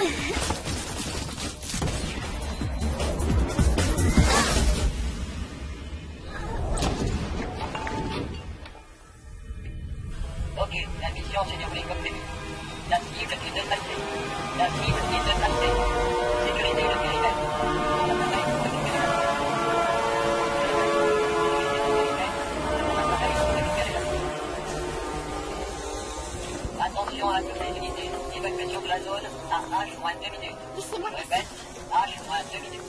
Ok, la mission s'est déroulée comme prévu. La cible est de passer. La cible est de passer. Sécurisez le périmètre. L'appareil pour récupérer la cible. L'appareil pour récupérer la cible. Attention à toutes les unités. Évacuation de la zone à H-2 minutes. Laissez-moi Je répète, H-2 minutes.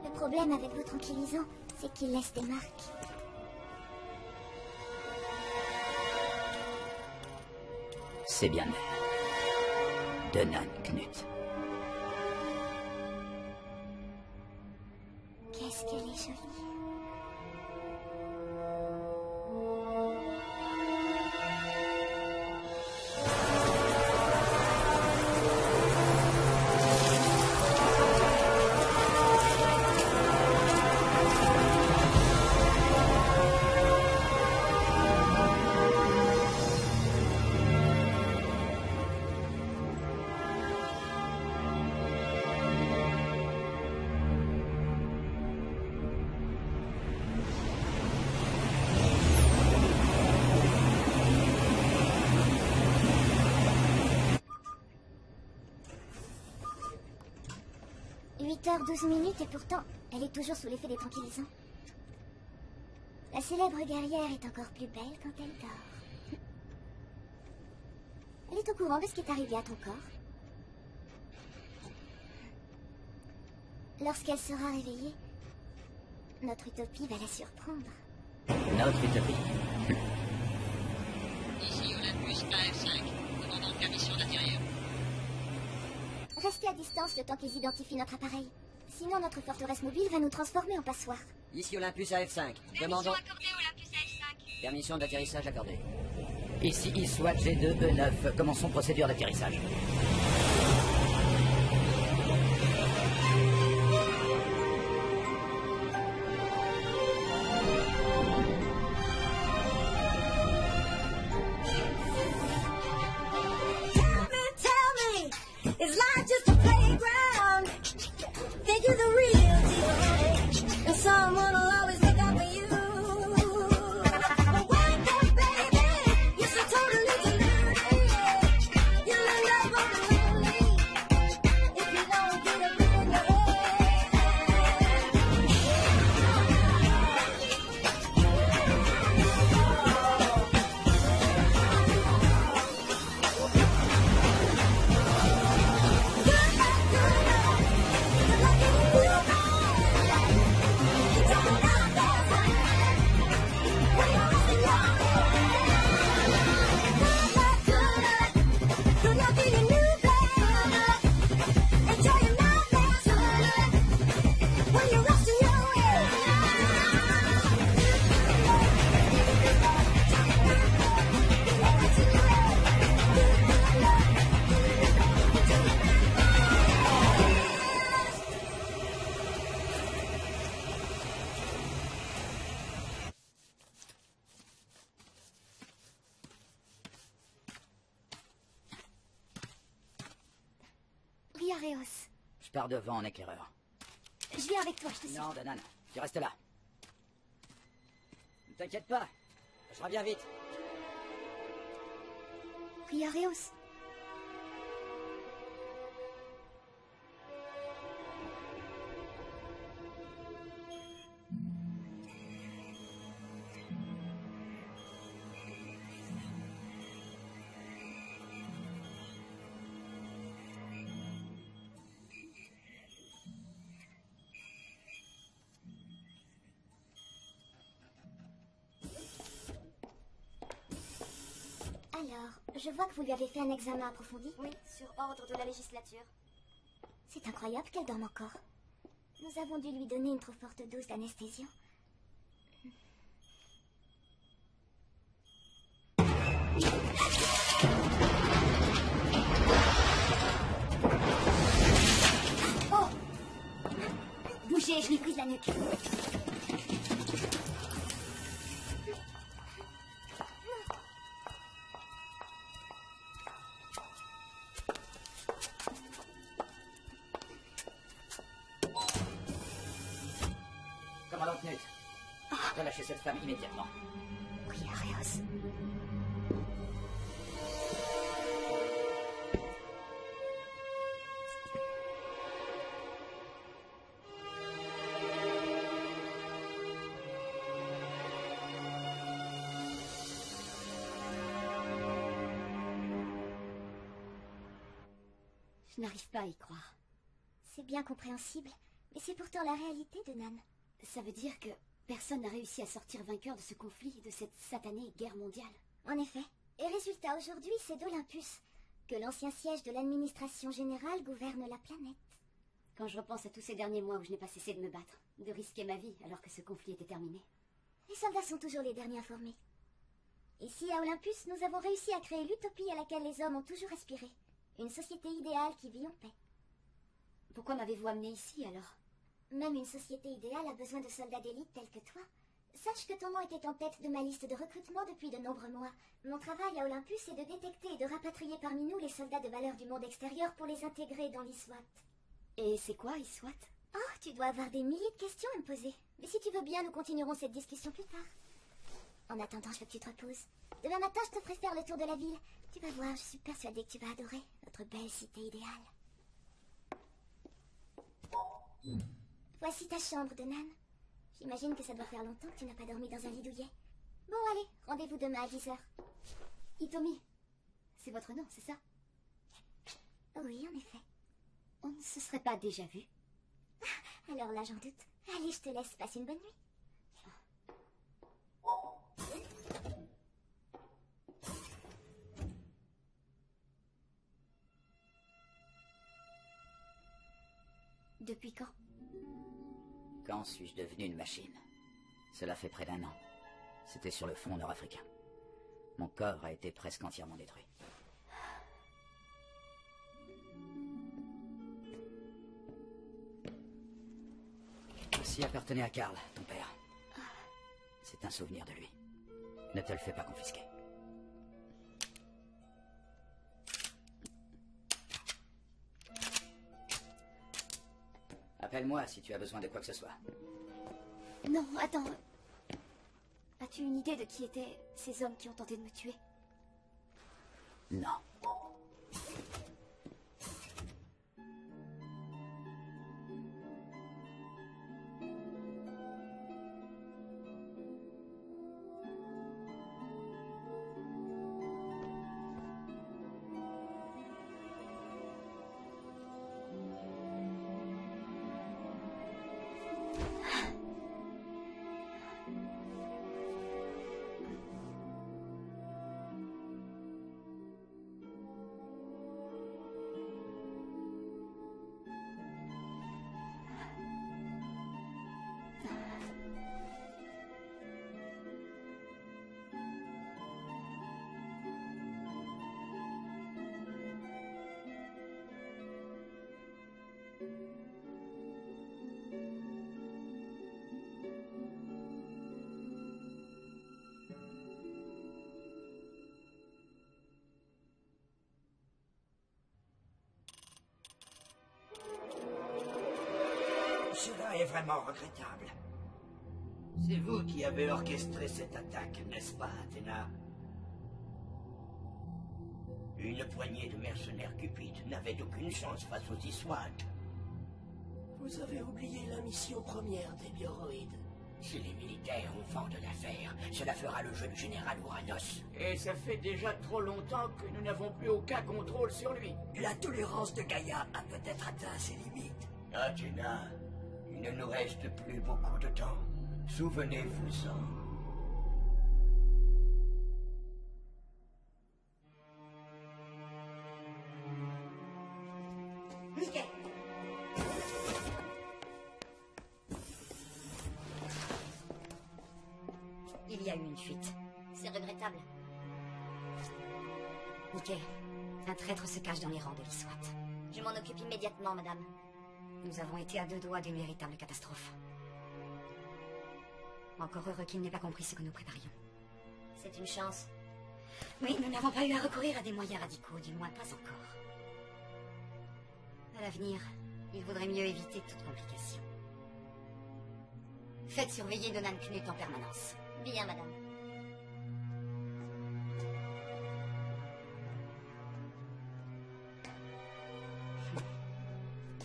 Le problème avec vos tranquillisants, c'est qu'ils laissent des marques. C'est bien elle. Denan Knut. Qu'est-ce qu'elle est jolie. H 12 minutes et pourtant, elle est toujours sous l'effet des tranquillisants. La célèbre guerrière est encore plus belle quand elle dort. Elle est au courant de ce qui est arrivé à ton corps. Lorsqu'elle sera réveillée, notre utopie va la surprendre. Notre utopie. Ici Olympus AF5, commandant de la mission d'intérieur. Restez à distance le temps qu'ils identifient notre appareil. Sinon, notre forteresse mobile va nous transformer en passoire. Ici Olympus AF5. Commandant. Permission accordée Olympus AF5. Permission d'atterrissage accordée. Ici ISWAT G2E9. Commençons procédure d'atterrissage. Is life just a playground? Think you're the real deal, and someone will always look out for you. But wake up, baby, you're so totally deluded. You'll end up on lonely if you don't get up in the Riareos. Je pars devant en éclaireur. Je viens avec toi, je te suis. Non, Denan, tu restes là. Ne t'inquiète pas, je reviens vite. Riareos. Alors, je vois que vous lui avez fait un examen approfondi. Oui, sur ordre de la législature. C'est incroyable qu'elle dorme encore. Nous avons dû lui donner une trop forte dose d'anesthésiant. Oh! Bougez, je lui brise la nuque. Knut. Relâchez cette femme immédiatement. Oui, Areos. Je n'arrive pas à y croire. C'est bien compréhensible, mais c'est pourtant la réalité de Nan. Ça veut dire que personne n'a réussi à sortir vainqueur de ce conflit, de cette satanée guerre mondiale. En effet. Et résultat, aujourd'hui, c'est d'Olympus que l'ancien siège de l'administration générale gouverne la planète. Quand je repense à tous ces derniers mois où je n'ai pas cessé de me battre, de risquer ma vie alors que ce conflit était terminé. Les soldats sont toujours les derniers informés. Ici, à Olympus, nous avons réussi à créer l'utopie à laquelle les hommes ont toujours aspiré. Une société idéale qui vit en paix. Pourquoi m'avez-vous amené ici, alors? Même une société idéale a besoin de soldats d'élite tels que toi. Sache que ton nom était en tête de ma liste de recrutement depuis de nombreux mois. Mon travail à Olympus est de détecter et de rapatrier parmi nous les soldats de valeur du monde extérieur pour les intégrer dans l'ISWAT. Et c'est quoi, ISWAT? Oh, tu dois avoir des milliers de questions à me poser. Mais si tu veux bien, nous continuerons cette discussion plus tard. En attendant, je veux que tu te reposes. Demain matin, je te ferai faire le tour de la ville. Tu vas voir, je suis persuadée que tu vas adorer notre belle cité idéale. Voici ta chambre de Nan. J'imagine que ça doit faire longtemps que tu n'as pas dormi dans un lit douillet. Bon, allez, rendez-vous demain à 10h. Hitomi, c'est votre nom, c'est ça? Oui, en effet. On ne se serait pas déjà vu? Alors là, j'en doute. Allez, je te laisse, passe une bonne nuit. Depuis quand? Quand suis-je devenu une machine? Cela fait près d'1 an. C'était sur le front nord-africain. Mon corps a été presque entièrement détruit. Ceci appartenait à Karl, ton père. C'est un souvenir de lui. Ne te le fais pas confisquer. Appelle-moi si tu as besoin de quoi que ce soit. Non, attends. As-tu une idée de qui étaient ces hommes qui ont tenté de me tuer? Non. Cela est vraiment regrettable. C'est vous qui avez orchestré cette attaque, n'est-ce pas, Athéna? Une poignée de mercenaires cupides n'avait aucune chance face aux ISWAT. Vous avez oublié la mission première des bioroïdes. Si les militaires ont vent de l'affaire, cela fera le jeu du général Ouranos. Et ça fait déjà trop longtemps que nous n'avons plus aucun contrôle sur lui. La tolérance de Gaïa a peut-être atteint ses limites. Athéna, il ne nous reste plus beaucoup de temps. Souvenez-vous-en. Mickey! Il y a eu une fuite. C'est regrettable. Mickey, un traître se cache dans les rangs de l'ISWAT. Je m'en occupe immédiatement, madame. Nous avons été à 2 doigts d'une véritable catastrophe. Encore heureux qu'il n'ait pas compris ce que nous préparions. C'est une chance. Oui, nous n'avons pas eu à recourir à des moyens radicaux, du moins pas encore. À l'avenir, il vaudrait mieux éviter toute complication. Faites surveiller Donan Knut en permanence. Bien, madame.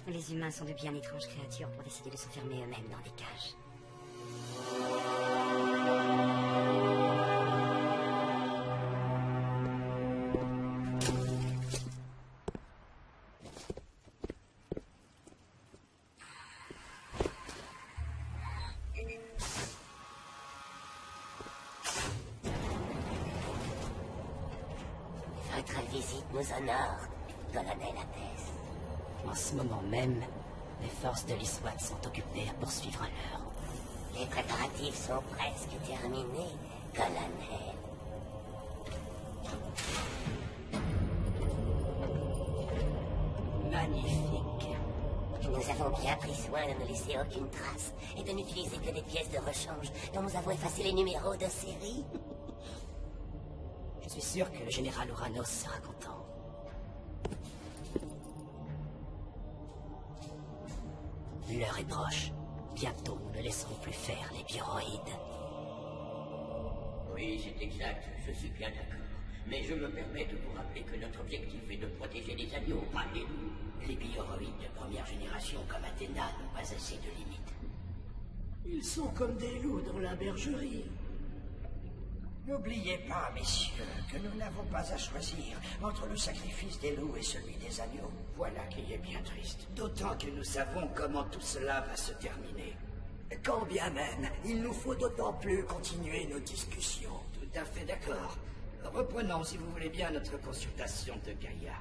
Les humains sont de bien étranges créatures pour décider de s'enfermer eux-mêmes dans des cages. Votre visite nous honore, colonel Athès. En ce moment même, les forces de l'ISWAT sont occupées à poursuivre l'heure. Les préparatifs sont presque terminés, colonel. Magnifique. Nous avons bien pris soin de ne laisser aucune trace et de n'utiliser que des pièces de rechange dont nous avons effacé les numéros de série. Je suis sûr que le général Uranos sera content. L'heure est proche. Bientôt, nous ne laisserons plus faire les bioroïdes. Oui, c'est exact, je suis bien d'accord. Mais je me permets de vous rappeler que notre objectif est de protéger les agneaux, pas les loups. Les bioroïdes de première génération comme Athéna n'ont pas assez de limites. Ils sont comme des loups dans la bergerie. N'oubliez pas, messieurs, que nous n'avons pas à choisir entre le sacrifice des loups et celui des agneaux. Voilà qui est bien triste. D'autant que nous savons comment tout cela va se terminer. Quand bien même, il nous faut d'autant plus continuer nos discussions. Tout à fait d'accord. Reprenons, si vous voulez bien, notre consultation de Gaïa.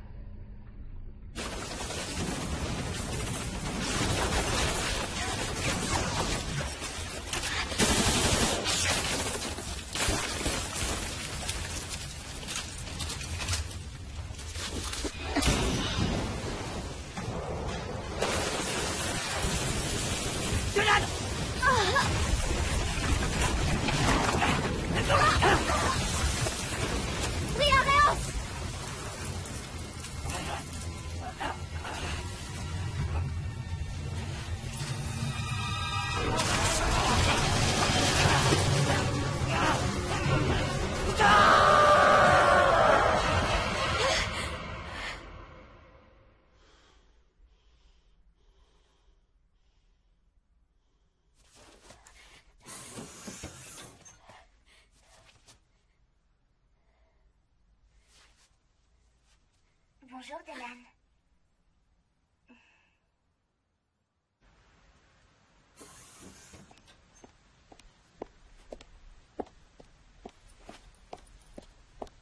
Bonjour, Donan.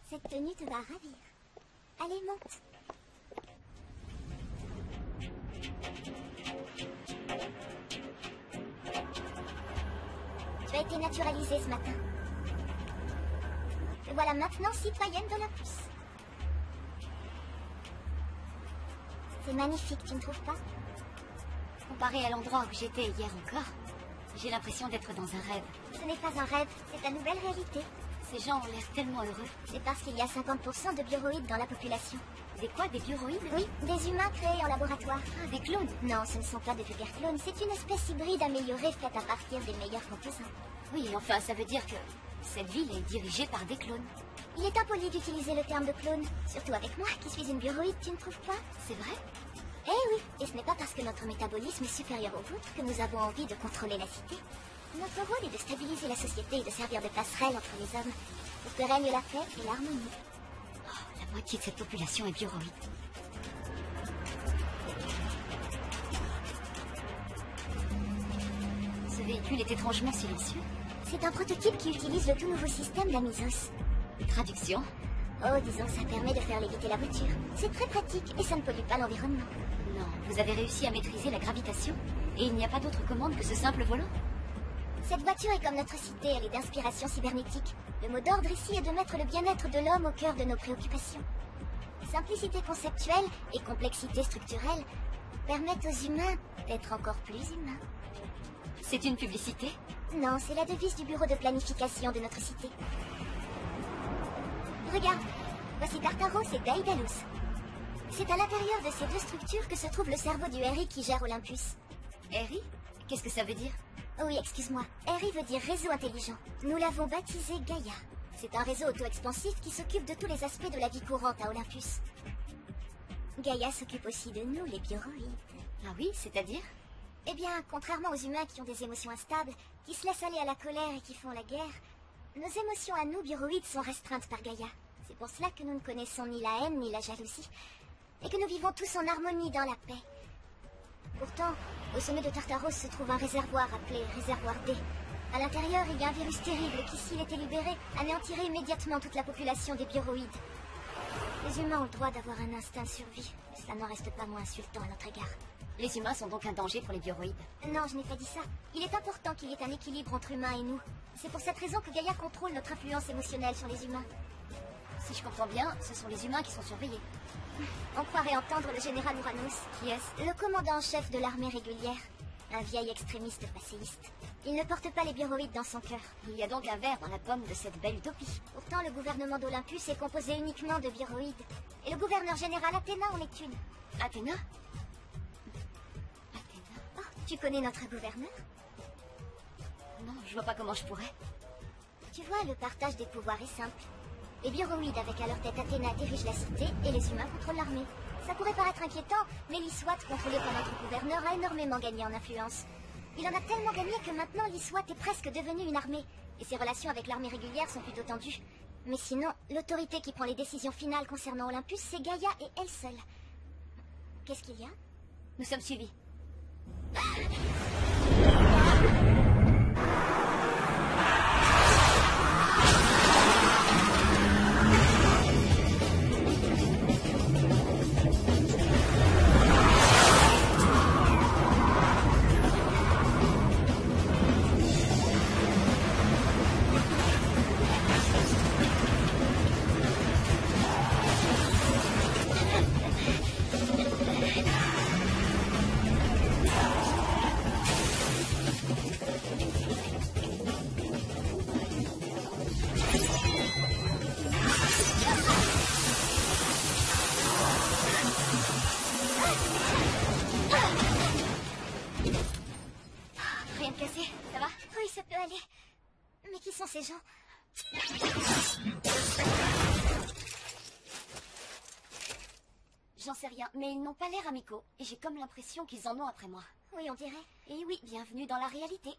Cette tenue te va ravir. Allez, monte. Tu as été naturalisée ce matin. Te voilà maintenant citoyenne d'Olympus. C'est magnifique, tu ne trouves pas? Comparé à l'endroit où j'étais hier encore, j'ai l'impression d'être dans un rêve. Ce n'est pas un rêve, c'est ta nouvelle réalité. Ces gens ont l'air tellement heureux. C'est parce qu'il y a 50% de bioroïdes dans la population. Des quoi? Des bioroïdes? Oui, des humains créés en laboratoire. Ah, des clones? Non, ce ne sont pas de vulgaires clones, c'est une espèce hybride améliorée faite à partir des meilleurs composants. Oui, enfin, ça veut dire que cette ville est dirigée par des clones. Il est impoli d'utiliser le terme de clone, surtout avec moi qui suis une bioroïde, tu ne trouves pas? C'est vrai? Eh oui, et ce n'est pas parce que notre métabolisme est supérieur au vôtre que nous avons envie de contrôler la cité. Notre rôle est de stabiliser la société et de servir de passerelle entre les hommes, pour que règne la paix et l'harmonie. Oh, la moitié de cette population est bioroïde. Ce véhicule est étrangement silencieux. C'est un prototype qui utilise le tout nouveau système d'Amisos. Traduction? Oh, disons, ça permet de faire léviter la voiture. C'est très pratique et ça ne pollue pas l'environnement. Non, vous avez réussi à maîtriser la gravitation? Et il n'y a pas d'autre commande que ce simple volant? Cette voiture est comme notre cité, elle est d'inspiration cybernétique. Le mot d'ordre ici est de mettre le bien-être de l'homme au cœur de nos préoccupations. Simplicité conceptuelle et complexité structurelle permettent aux humains d'être encore plus humains. C'est une publicité? Non, c'est la devise du bureau de planification de notre cité. Regarde, voici Tartaros et Daedalus. C'est à l'intérieur de ces deux structures que se trouve le cerveau du RI qui gère Olympus. RI? Qu'est-ce que ça veut dire? Oui, excuse-moi. RI veut dire réseau intelligent. Nous l'avons baptisé Gaïa. C'est un réseau auto-expansif qui s'occupe de tous les aspects de la vie courante à Olympus. Gaïa s'occupe aussi de nous, les bioroïdes. Ah oui, c'est-à-dire? Eh bien, contrairement aux humains qui ont des émotions instables, qui se laissent aller à la colère et qui font la guerre, nos émotions à nous, bioroïdes, sont restreintes par Gaïa. C'est pour cela que nous ne connaissons ni la haine ni la jalousie, et que nous vivons tous en harmonie dans la paix. Pourtant, au sommet de Tartaros se trouve un réservoir appelé réservoir D. À l'intérieur, il y a un virus terrible qui, s'il était libéré, anéantirait immédiatement toute la population des bioroïdes. Les humains ont le droit d'avoir un instinct de survie, mais cela n'en reste pas moins insultant à notre égard. Les humains sont donc un danger pour les bioroïdes? Non, je n'ai pas dit ça. Il est important qu'il y ait un équilibre entre humains et nous. C'est pour cette raison que Gaïa contrôle notre influence émotionnelle sur les humains. Si je comprends bien, ce sont les humains qui sont surveillés. On croirait entendre le général Uranus. Qui est-ce? Le commandant en chef de l'armée régulière. Un vieil extrémiste passéiste. Il ne porte pas les bioroïdes dans son cœur. Il y a donc un ver dans la pomme de cette belle utopie. Pourtant, le gouvernement d'Olympus est composé uniquement de bioroïdes. Et le gouverneur général Athéna en est une. Athéna? Oh, tu connais notre gouverneur? Non, je vois pas comment je pourrais. Tu vois, le partage des pouvoirs est simple. Les bioroïdes, avec à leur tête Athéna, dirigent la cité et les humains contrôlent l'armée. Ça pourrait paraître inquiétant, mais l'Iswat, contrôlé par notre gouverneur, a énormément gagné en influence. Il en a tellement gagné que maintenant l'Iswat est presque devenue une armée. Et ses relations avec l'armée régulière sont plutôt tendues. Mais sinon, l'autorité qui prend les décisions finales concernant Olympus, c'est Gaïa et elle seule. Qu'est-ce qu'il y a? Nous sommes suivis. Rien de cassé, ça va? Oui, ça peut aller. Mais qui sont ces gens? J'en sais rien, mais ils n'ont pas l'air amicaux. Et j'ai comme l'impression qu'ils en ont après moi. Oui, on dirait. Et oui, bienvenue dans la réalité.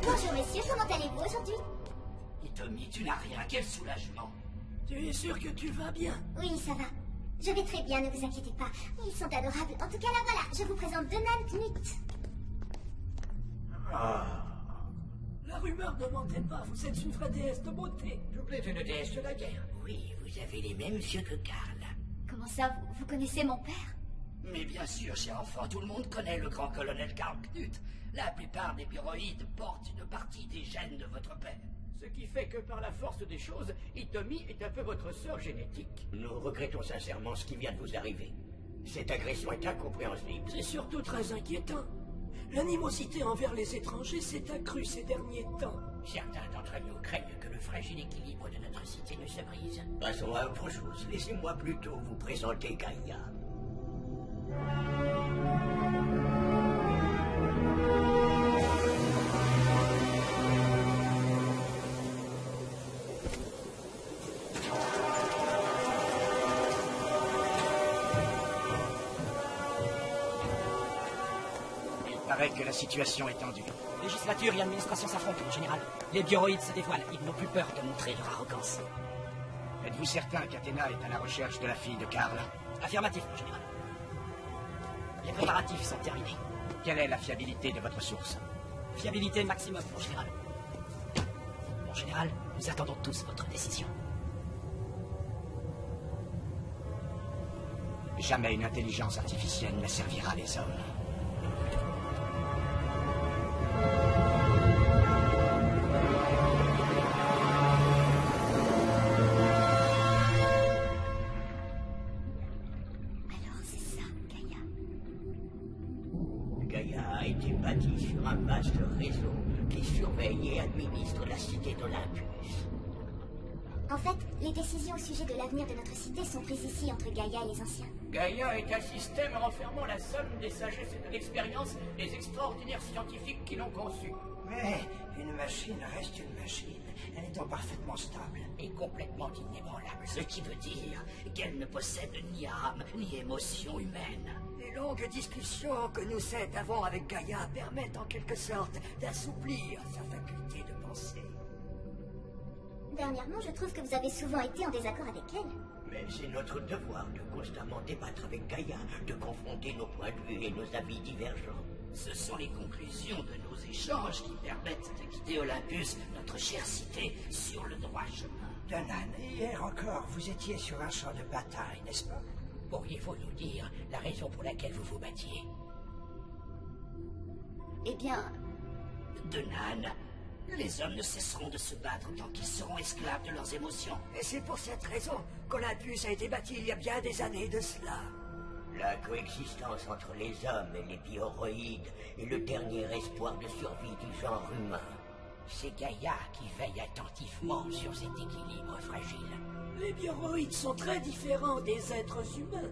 Bonjour messieurs, comment allez-vous aujourd'hui? Et Tommy, tu n'as rien, quel soulagement. Tu es sûr que tu vas bien? Oui, ça va. Je vais très bien, ne vous inquiétez pas. Ils sont adorables. En tout cas, là, voilà, je vous présente Donan Knut. La rumeur ne mentait pas, vous êtes une vraie déesse de beauté. Vous êtes une déesse de la guerre. Oui, vous avez les mêmes yeux que Karl. Comment ça, vous connaissez mon père? Mais bien sûr, cher enfant, tout le monde connaît le grand colonel Karl Knut. La plupart des bioroïdes portent une partie des gènes de votre père. Ce qui fait que par la force des choses, Hitomi est un peu votre sœur génétique. Nous regrettons sincèrement ce qui vient de vous arriver. Cette agression est incompréhensible. C'est surtout très inquiétant. L'animosité envers les étrangers s'est accrue ces derniers temps. Certains d'entre nous craignent que le fragile équilibre de notre cité ne se brise. Passons à autre chose. Laissez-moi plutôt vous présenter Gaïa. Il paraît que la situation est tendue. Législature et administration s'affrontent, mon général. Les bioroïdes se dévoilent. Ils n'ont plus peur de montrer leur arrogance. Êtes-vous certain qu'Athéna est à la recherche de la fille de Karl? Affirmatif, mon général. Les préparatifs sont terminés. Quelle est la fiabilité de votre source? Fiabilité maximum, mon général. Mon général, nous attendons tous votre décision. Jamais une intelligence artificielle ne servira les hommes. Un vaste réseau qui surveille et administre la cité d'Olympus. En fait, les décisions au sujet de l'avenir de notre cité sont prises ici entre Gaïa et les anciens. Gaïa est un système renfermant la somme des sagesses et de l'expérience des extraordinaires scientifiques qui l'ont conçu. Mais une machine reste une machine. Elle étant parfaitement stable et complètement inébranlable. Ce qui veut dire qu'elle ne possède ni âme, ni émotion humaine. Les longues discussions que nous avons avec Gaïa permettent en quelque sorte d'assouplir sa faculté de penser. Dernièrement, je trouve que vous avez souvent été en désaccord avec elle. Mais c'est notre devoir de constamment débattre avec Gaïa, de confronter nos points de vue et nos avis divergents. Ce sont les conclusions de nos échanges qui permettent de guider Olympus, notre chère cité, sur le droit chemin. Donan, hier encore, vous étiez sur un champ de bataille, n'est-ce pas? Pourriez-vous nous dire la raison pour laquelle vous vous battiez? Eh bien... Donan, les hommes ne cesseront de se battre tant qu'ils seront esclaves de leurs émotions. Et c'est pour cette raison qu'Olympus a été bâti il y a bien des années de cela. La coexistence entre les hommes et les bioroïdes est le dernier espoir de survie du genre humain. C'est Gaïa qui veille attentivement sur cet équilibre fragile. Les bioroïdes sont très différents des êtres humains.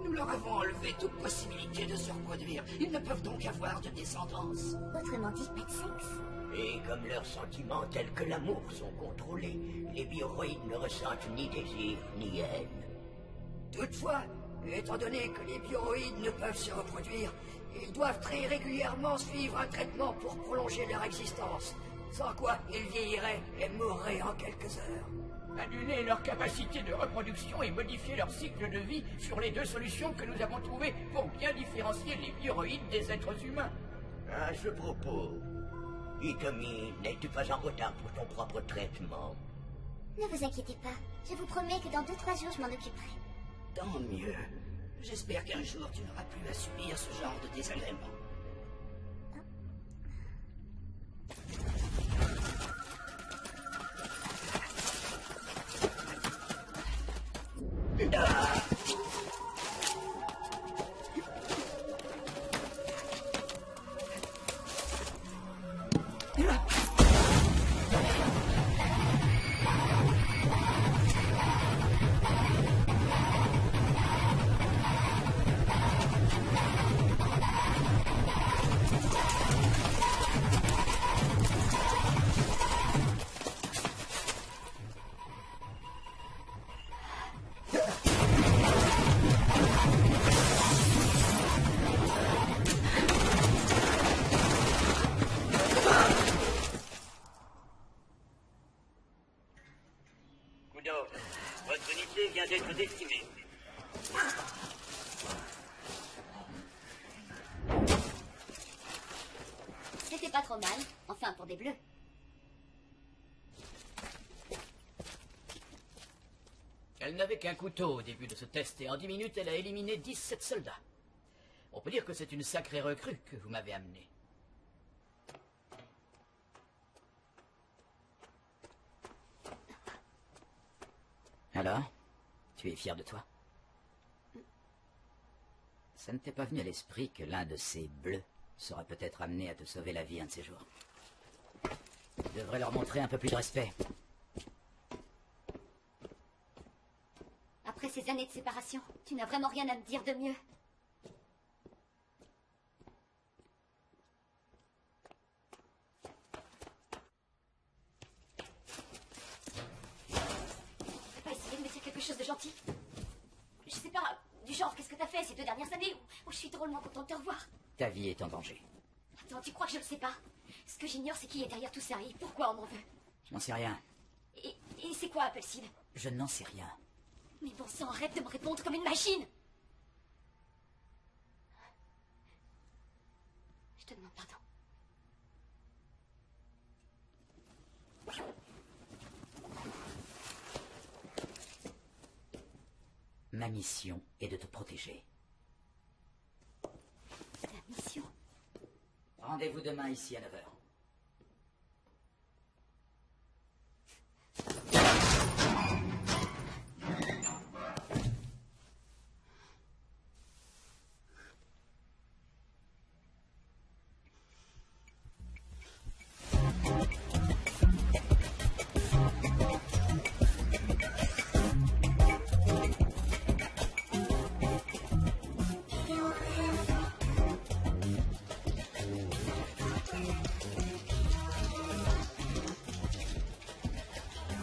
Nous leur avons enlevé toute possibilité de se reproduire. Ils ne peuvent donc avoir de descendance. Autrement dit, pas de sexe. Et comme leurs sentiments tels que l'amour sont contrôlés, les bioroïdes ne ressentent ni désir ni haine. Toutefois, étant donné que les bioroïdes ne peuvent se reproduire, ils doivent très régulièrement suivre un traitement pour prolonger leur existence, sans quoi ils vieilliraient et mourraient en quelques heures. Annuler leur capacité de reproduction et modifier leur cycle de vie sur les deux solutions que nous avons trouvées pour bien différencier les bioroïdes des êtres humains. À ce propos, Hitomi, n'es-tu pas en retard pour ton propre traitement? Ne vous inquiétez pas, je vous promets que dans 2-3 jours je m'en occuperai. Tant mieux. J'espère qu'un jour tu n'auras plus à subir ce genre de désagrément. Coup d'ordre. Votre unité vient d'être décimée. C'était pas trop mal. Enfin, pour des bleus. Elle n'avait qu'un couteau au début de ce test et en 10 minutes, elle a éliminé 17 soldats. On peut dire que c'est une sacrée recrue que vous m'avez amenée. Alors, tu es fier de toi? Ça ne t'est pas venu à l'esprit que l'un de ces bleus sera peut-être amené à te sauver la vie un de ces jours? Tu devrais leur montrer un peu plus de respect. Après ces années de séparation, tu n'as vraiment rien à me dire de mieux. T'as pas essayé de me dire quelque chose de gentil? Je sais pas, du genre, qu'est-ce que t'as fait ces 2 dernières années où je suis drôlement contente de te revoir? Ta vie est en danger. Attends, tu crois que je le sais pas? Ce que j'ignore, c'est qui est derrière tout ça et pourquoi on m'en veut. Je n'en sais rien. Et c'est quoi, Appleseed? Je n'en sais rien. Mais bon sang, arrête de me répondre comme une machine! Je te demande pardon. Ma mission est de te protéger. Ta mission? Rendez-vous demain ici à 9h.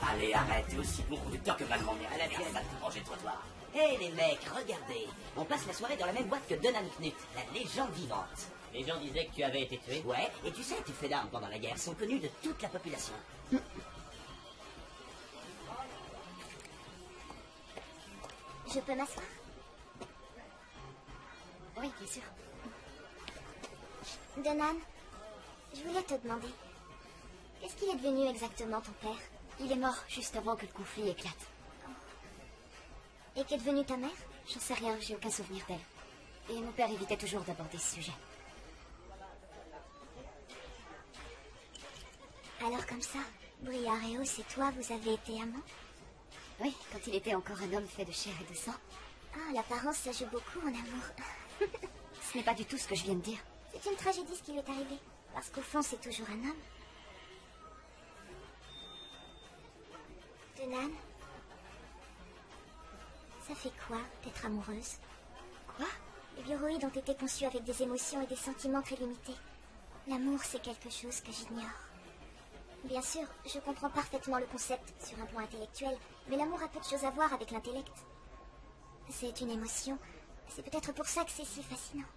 Allez, arrête, t'es aussi bon conducteur que ma grand-mère. Elle a bien ça de ranger le trottoir. Hé les mecs, regardez. On passe la soirée dans la même boîte que Donald Knuth, la légende vivante. Les gens disaient que tu avais été tué. Ouais, et tu sais, tes faits d'armes pendant la guerre sont connus de toute la population. Je peux m'asseoir? Oui, bien sûr. Donan, je voulais te demander, qu'est-ce qui est devenu exactement ton père? Il est mort juste avant que le conflit éclate. Et qu'est devenue ta mère? J'en sais rien, j'ai aucun souvenir d'elle. Et mon père évitait toujours d'aborder ce sujet. Alors comme ça, Briar et Os et toi, vous avez été amants? Oui, quand il était encore un homme fait de chair et de sang. Ah, l'apparence, ça joue beaucoup en amour. Ce n'est pas du tout ce que je viens de dire. C'est une tragédie ce qui lui est arrivé. Parce qu'au fond, c'est toujours un homme. Donan, ça fait quoi d'être amoureuse? Quoi? Les bioroïdes ont été conçus avec des émotions et des sentiments très limités. L'amour, c'est quelque chose que j'ignore. Bien sûr, je comprends parfaitement le concept sur un plan intellectuel, mais l'amour a peu de choses à voir avec l'intellect. C'est une émotion. C'est peut-être pour ça que c'est si fascinant.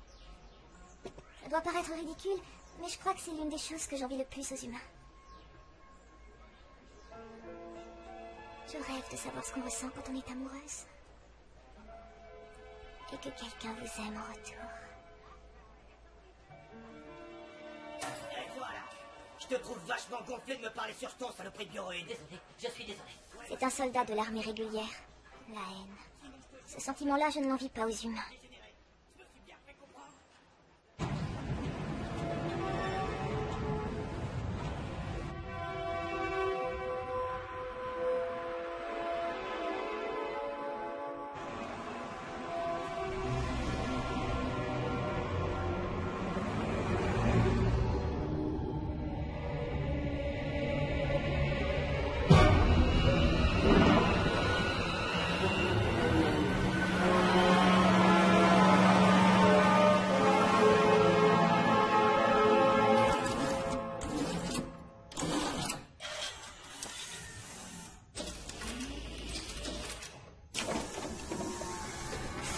Ça doit paraître ridicule, mais je crois que c'est l'une des choses que j'envie le plus aux humains. Je rêve de savoir ce qu'on ressent quand on est amoureuse. Et que quelqu'un vous aime en retour. Et voilà. Je te trouve vachement gonflé de me parler sur ton saloperie de bioroïde. Désolé, je suis désolé. C'est un soldat de l'armée régulière. La haine. Ce sentiment-là, je ne l'envie pas aux humains.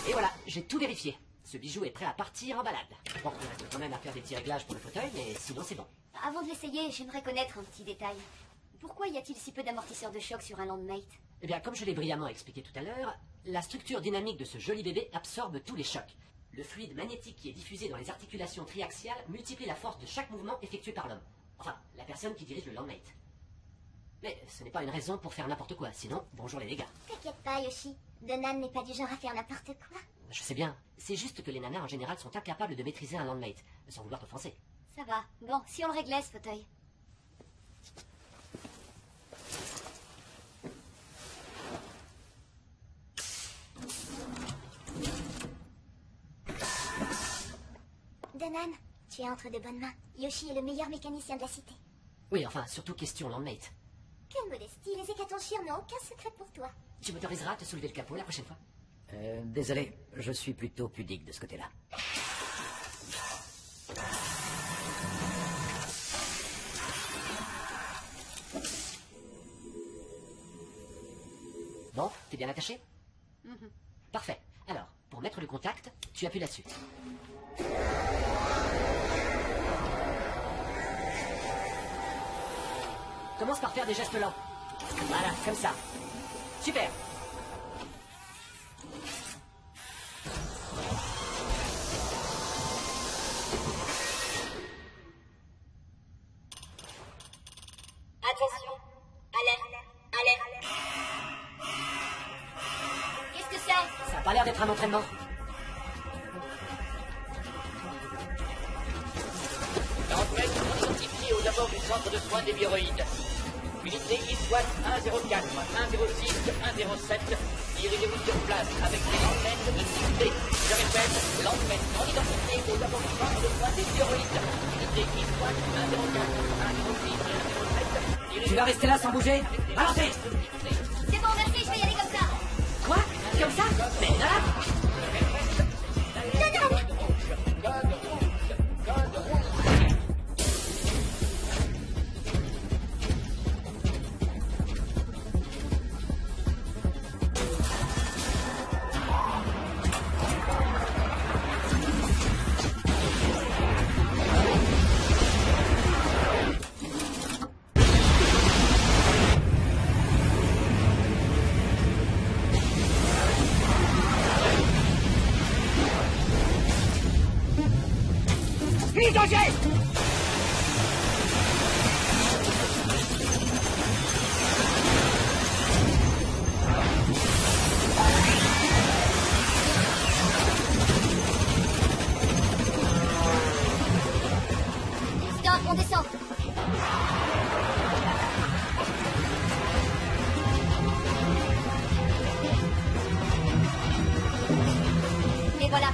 Et voilà, j'ai tout vérifié. Ce bijou est prêt à partir en balade. Bon, il reste quand même à faire des petits réglages pour le fauteuil, mais sinon c'est bon. Avant de l'essayer, j'aimerais connaître un petit détail. Pourquoi y a-t-il si peu d'amortisseurs de choc sur un Landmate? Eh bien, comme je l'ai brillamment expliqué tout à l'heure, la structure dynamique de ce joli bébé absorbe tous les chocs. Le fluide magnétique qui est diffusé dans les articulations triaxiales multiplie la force de chaque mouvement effectué par l'homme. Enfin, la personne qui dirige le landmate. Mais ce n'est pas une raison pour faire n'importe quoi, sinon, bonjour les dégâts. T'inquiète pas, Yoshi. Donan n'est pas du genre à faire n'importe quoi. Je sais bien, c'est juste que les nanas en général sont incapables de maîtriser un landmate, sans vouloir t'offenser. Ça va. Bon, si on le réglait, ce fauteuil. Donan, tu es entre de bonnes mains. Yoshi est le meilleur mécanicien de la cité. Oui, enfin, surtout question landmate. Quelle modestie, les hécatonchyres n'ont aucun secret pour toi. Tu m'autoriseras à te soulever le capot la prochaine fois? Désolé, je suis plutôt pudique de ce côté-là. Bon, t'es bien attaché? Parfait. Alors, pour mettre le contact, tu appuies là-dessus. Commence par faire des gestes lents. Voilà, comme ça. Super. Attention. Alerte. Qu'est-ce que c'est? Ça a pas l'air d'être un entraînement. L'entraîne identifiée aux abords du centre de soins des bioroïdes. Unité ISWAT 104, 106, 107. Dirigez-vous sur place avec les antennes de sécurité. Je répète, l'antenne non identifiée aux abords du centre de soins des bioroïdes. Unité ISWAT 104, 106, 107. Tu vas rester là sans bouger? Balancez! C'est bon, merci, je vais y aller comme ça. Quoi? Comme ça? Mais là! Stop, on descend. Et voilà.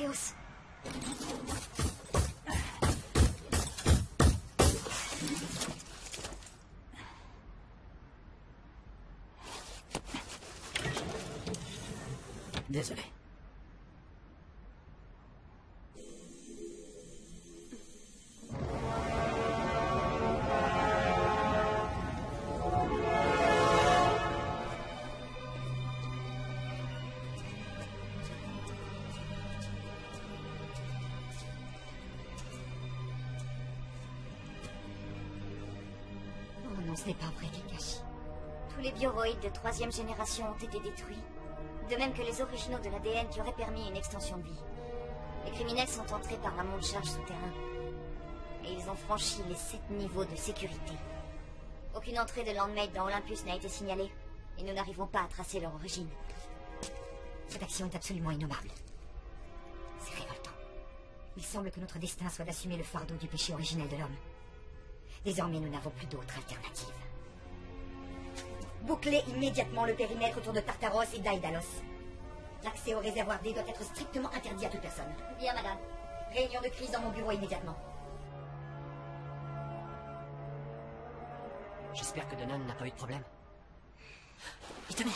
Théos. Désolé. Oh non, ce n'est pas vrai, Kakashi. Tous les bioroïdes de 3e génération ont été détruits. De même que les originaux de l'ADN qui auraient permis une extension de vie. Les criminels sont entrés par un monte-charge souterrain. Et ils ont franchi les 7 niveaux de sécurité. Aucune entrée de Landmaid dans Olympus n'a été signalée. Et nous n'arrivons pas à tracer leur origine. Cette action est absolument innommable. C'est révoltant. Il semble que notre destin soit d'assumer le fardeau du péché originel de l'homme. Désormais, nous n'avons plus d'autre alternative. Bouclez immédiatement le périmètre autour de Tartaros et d'Aïdalos. L'accès au réservoir D doit être strictement interdit à toute personne. Bien, madame. Réunion de crise dans mon bureau immédiatement. J'espère que Denon n'a pas eu de problème. Itami!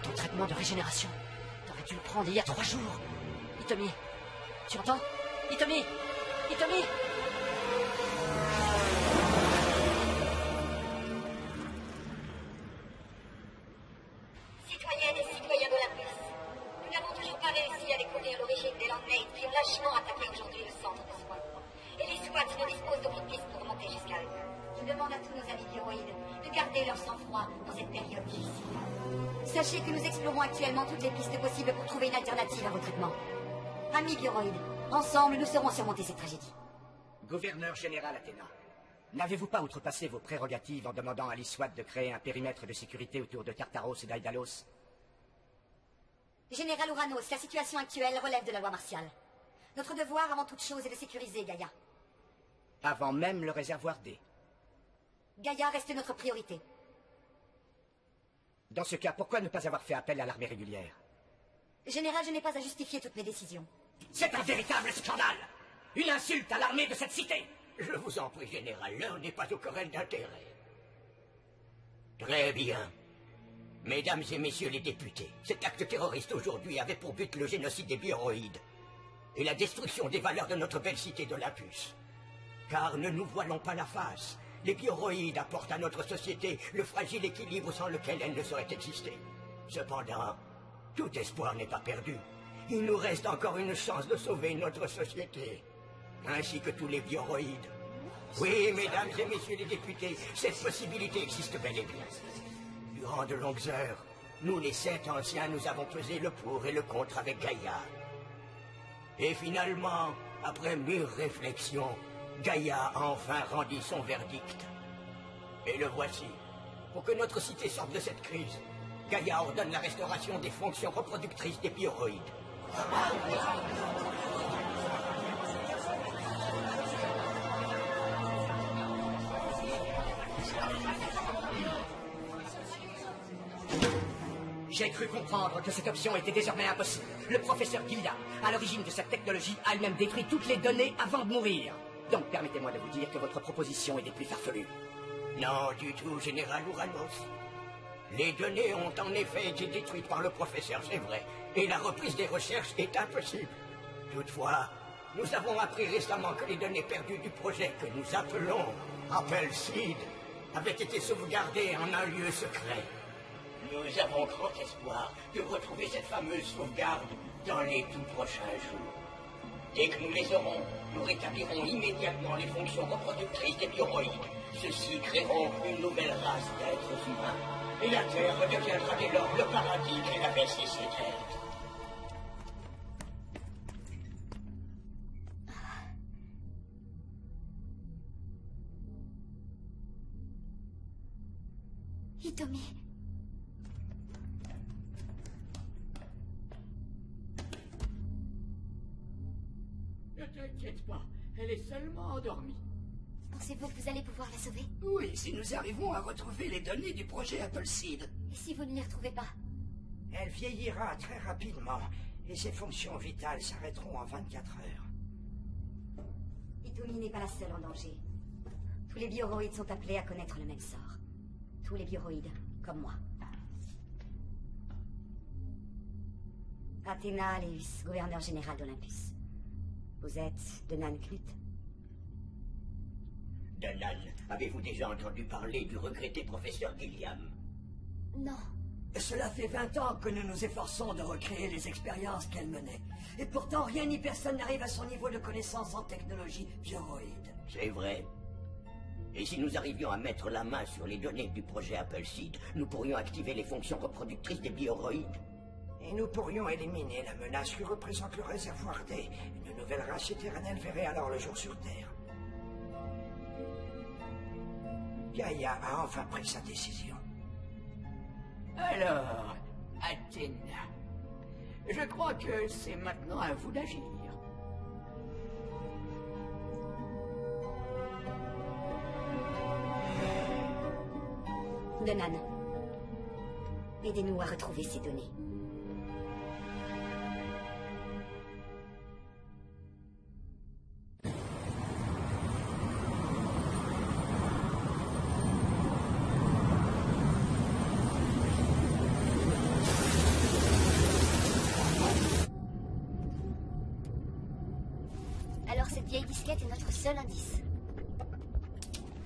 Ton traitement de régénération. T'aurais dû le prendre il y a 3 jours. Itami! Tu entends? Itami! Itami! Citoyennes et citoyens d'Olympus, nous n'avons toujours pas réussi à découvrir l'origine des Landmaid qui ont lâchement attaqué aujourd'hui le centre de soins. Et les SWAT ne disposent d'aucune piste pour remonter jusqu'à eux. Je demande à tous nos amis bioroïdes de garder leur sang-froid dans cette période difficile. Sachez que nous explorons actuellement toutes les pistes possibles pour trouver une alternative à vos traitements. Amis bioroïdes, ensemble nous saurons surmonter cette tragédie. Gouverneur général Athéna, n'avez-vous pas outrepassé vos prérogatives en demandant à l'ISWAT de créer un périmètre de sécurité autour de Tartaros et d'Aïdalos? Général Ouranos, la situation actuelle relève de la loi martiale. Notre devoir avant toute chose est de sécuriser Gaïa. Avant même le réservoir D. Gaïa reste notre priorité. Dans ce cas, pourquoi ne pas avoir fait appel à l'armée régulière? Général, je n'ai pas à justifier toutes mes décisions. C'est un véritable scandale! Une insulte à l'armée de cette cité! Je vous en prie, général, l'heure n'est pas aux querelles d'intérêt. Très bien. Mesdames et messieurs les députés, cet acte terroriste aujourd'hui avait pour but le génocide des bioroïdes et la destruction des valeurs de notre belle cité d'Olympus. Car ne nous voilons pas la face, les bioroïdes apportent à notre société le fragile équilibre sans lequel elle ne saurait exister. Cependant, tout espoir n'est pas perdu. Il nous reste encore une chance de sauver notre société, ainsi que tous les bioroïdes. Oui, mesdames et messieurs les députés, cette possibilité existe bel et bien. Durant de longues heures, nous les 7 anciens, nous avons pesé le pour et le contre avec Gaïa. Et finalement, après mûre réflexion, Gaïa a enfin rendu son verdict. Et le voici. Pour que notre cité sorte de cette crise, Gaïa ordonne la restauration des fonctions reproductrices des bioroïdes. J'ai cru comprendre que cette option était désormais impossible. Le professeur Gilda, à l'origine de cette technologie, a elle-même détruit toutes les données avant de mourir. Donc permettez-moi de vous dire que votre proposition est des plus farfelues. Non, du tout, général Ouranos. Les données ont en effet été détruites par le professeur, c'est vrai, et la reprise des recherches est impossible. Toutefois, nous avons appris récemment que les données perdues du projet que nous appelons Appel Seed avaient été sauvegardées en un lieu secret. Nous avons grand espoir de retrouver cette fameuse sauvegarde dans les tout prochains jours. Dès que nous les aurons, nous rétablirons immédiatement les fonctions reproductrices des bioroïdes. Ceux-ci créeront une nouvelle race d'êtres humains. Et la Terre redeviendra dès lors le paradis qu'elle avait cessé d'être. Hitomi. Ne t'inquiète pas, elle est seulement endormie. Pensez-vous que vous allez pouvoir la sauver? Oui, si nous arrivons à retrouver les données du projet Appleseed. Et si vous ne les retrouvez pas? Elle vieillira très rapidement et ses fonctions vitales s'arrêteront en 24 heures. Hitomi n'est pas la seule en danger. Tous les bioroïdes sont appelés à connaître le même sort. Tous les bioroïdes, comme moi. Athéna Aleus, gouverneur général d'Olympus. Vous êtes Denan Klut? Denan, avez-vous déjà entendu parler du regretté professeur Gilliam? Non. Cela fait 20 ans que nous nous efforçons de recréer les expériences qu'elle menait. Et pourtant, rien ni personne n'arrive à son niveau de connaissance en technologie bioroïde. C'est vrai. Et si nous arrivions à mettre la main sur les données du projet Appleseed, nous pourrions activer les fonctions reproductrices des bioroïdes. Et nous pourrions éliminer la menace que représente le réservoir D. Une nouvelle race éternelle verrait alors le jour sur Terre. Gaïa a enfin pris sa décision. Alors, Athéna, je crois que c'est maintenant à vous d'agir. Denan, aidez-nous à retrouver ces données. Alors cette vieille disquette est notre seul indice.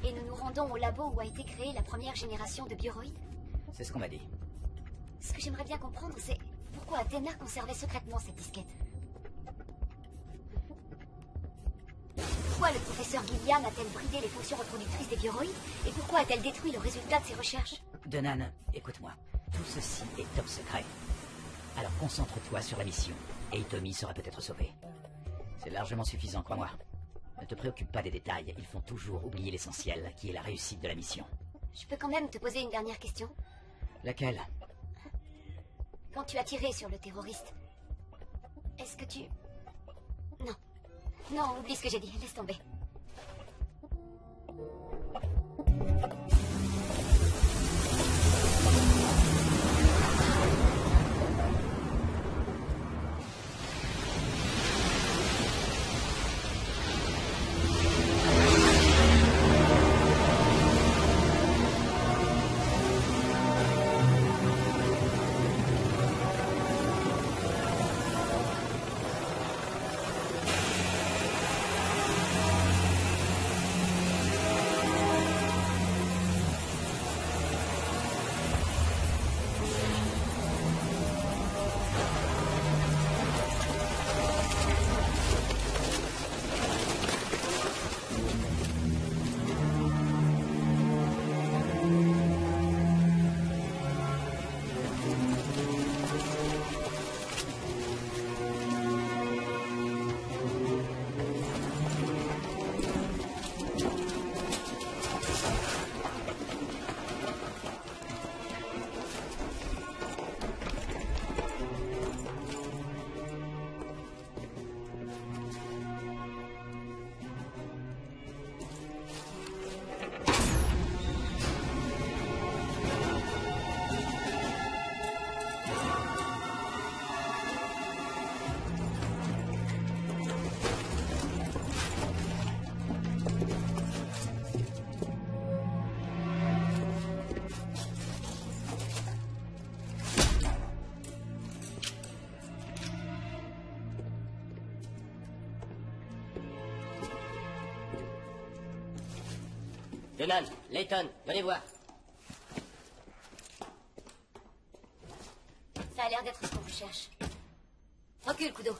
Et nous nous rendons au labo où a été créée la première génération de bioroïdes? C'est ce qu'on m'a dit. Ce que j'aimerais bien comprendre, c'est pourquoi Athéna conservait secrètement cette disquette. Pourquoi le professeur Gilliam a-t-elle bridé les fonctions reproductrices des bioroïdes? Et pourquoi a-t-elle détruit le résultat de ses recherches? Denan, écoute-moi. Tout ceci est top secret. Alors concentre-toi sur la mission, et Hitomi sera peut-être sauvé. C'est largement suffisant, crois-moi. Ne te préoccupe pas des détails, ils font toujours oublier l'essentiel, qui est la réussite de la mission. Je peux quand même te poser une dernière question? Laquelle? Quand tu as tiré sur le terroriste, est-ce que tu... Non. Non, oublie ce que j'ai dit, laisse tomber. Denan, Layton, venez voir. Ça a l'air d'être ce qu'on vous cherche. Recule, Kudo.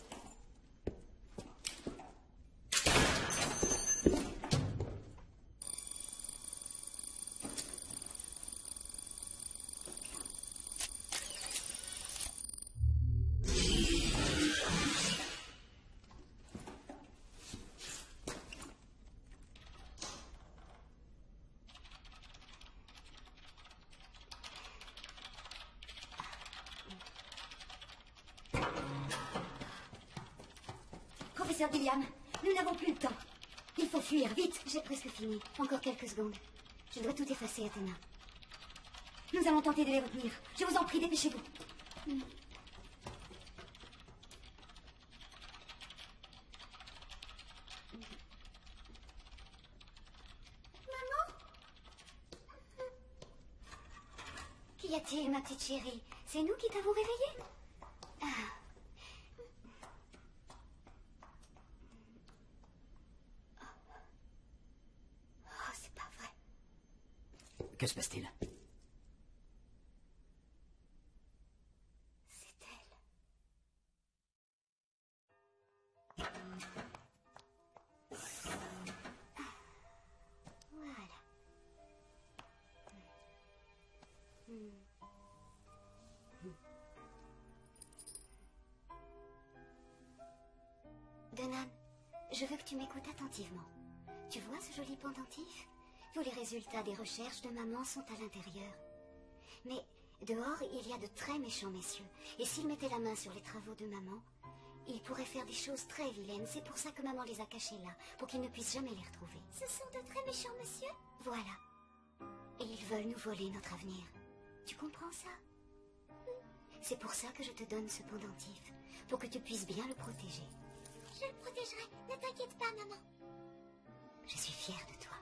Professeur Gilliam, nous n'avons plus le temps. Il Il faut fuir, vite. J'ai presque fini. Encore quelques secondes. Je dois tout effacer, Athéna. Nous allons tenter de les retenir. Je vous en prie, dépêchez-vous. Qu'y a-t-il, ma petite chérie? C'est nous qui t'avons réveillée? Ah. Oh, c'est pas vrai. Que se passe-t-il? C'est elle. Voilà. Donan, je veux que tu m'écoutes attentivement. Tu vois ce joli pendentif? Tous les résultats des recherches de maman sont à l'intérieur. Mais dehors, il y a de très méchants messieurs. Et s'ils mettaient la main sur les travaux de maman, ils pourraient faire des choses très vilaines. C'est pour ça que maman les a cachés là, pour qu'ils ne puissent jamais les retrouver. Ce sont de très méchants messieurs? Voilà. Et ils veulent nous voler notre avenir. Tu comprends ça? C'est pour ça que je te donne ce pendentif, pour que tu puisses bien le protéger. Je le protégerai. Ne t'inquiète pas, maman. Je suis fière de toi.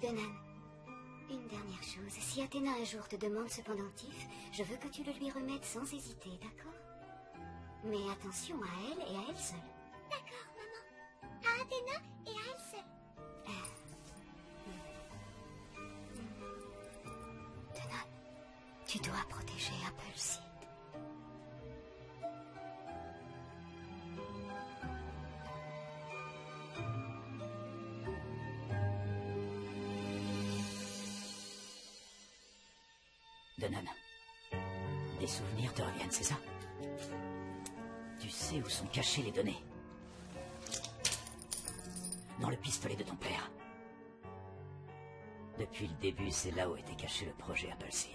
Donan, une dernière chose. Si Athéna un jour te demande ce pendentif, je veux que tu le lui remettes sans hésiter, d'accord? Mais attention à elle et à elle seule. D'accord, maman. À Athéna et à elle seule. Donan, tu dois protéger Apple Seed. Donan, des souvenirs te reviennent, c'est ça? Tu sais où sont cachées les données? Dans le pistolet de ton père. Depuis le début, c'est là où était caché le projet Appleseed.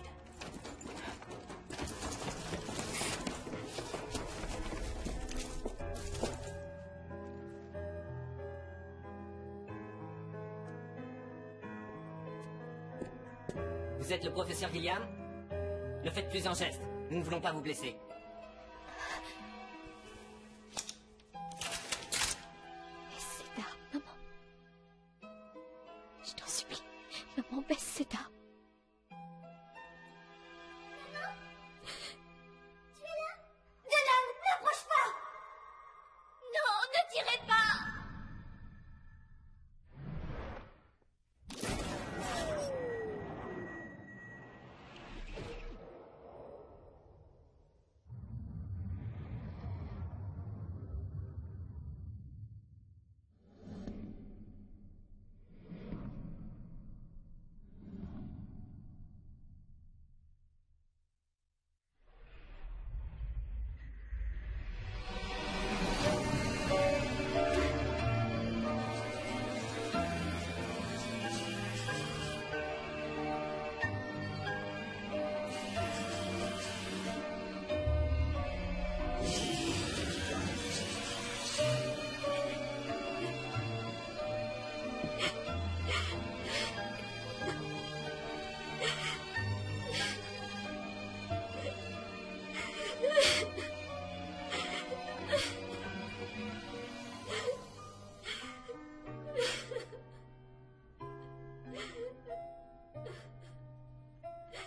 Vous êtes le professeur Gilliam? Ne faites plus un geste. Nous ne voulons pas vous blesser. Baisse Seda, maman. Je t'en supplie. Maman, baisse Seda. Maman? Tu es là? Donan, n'approche pas! Non, ne tirez pas!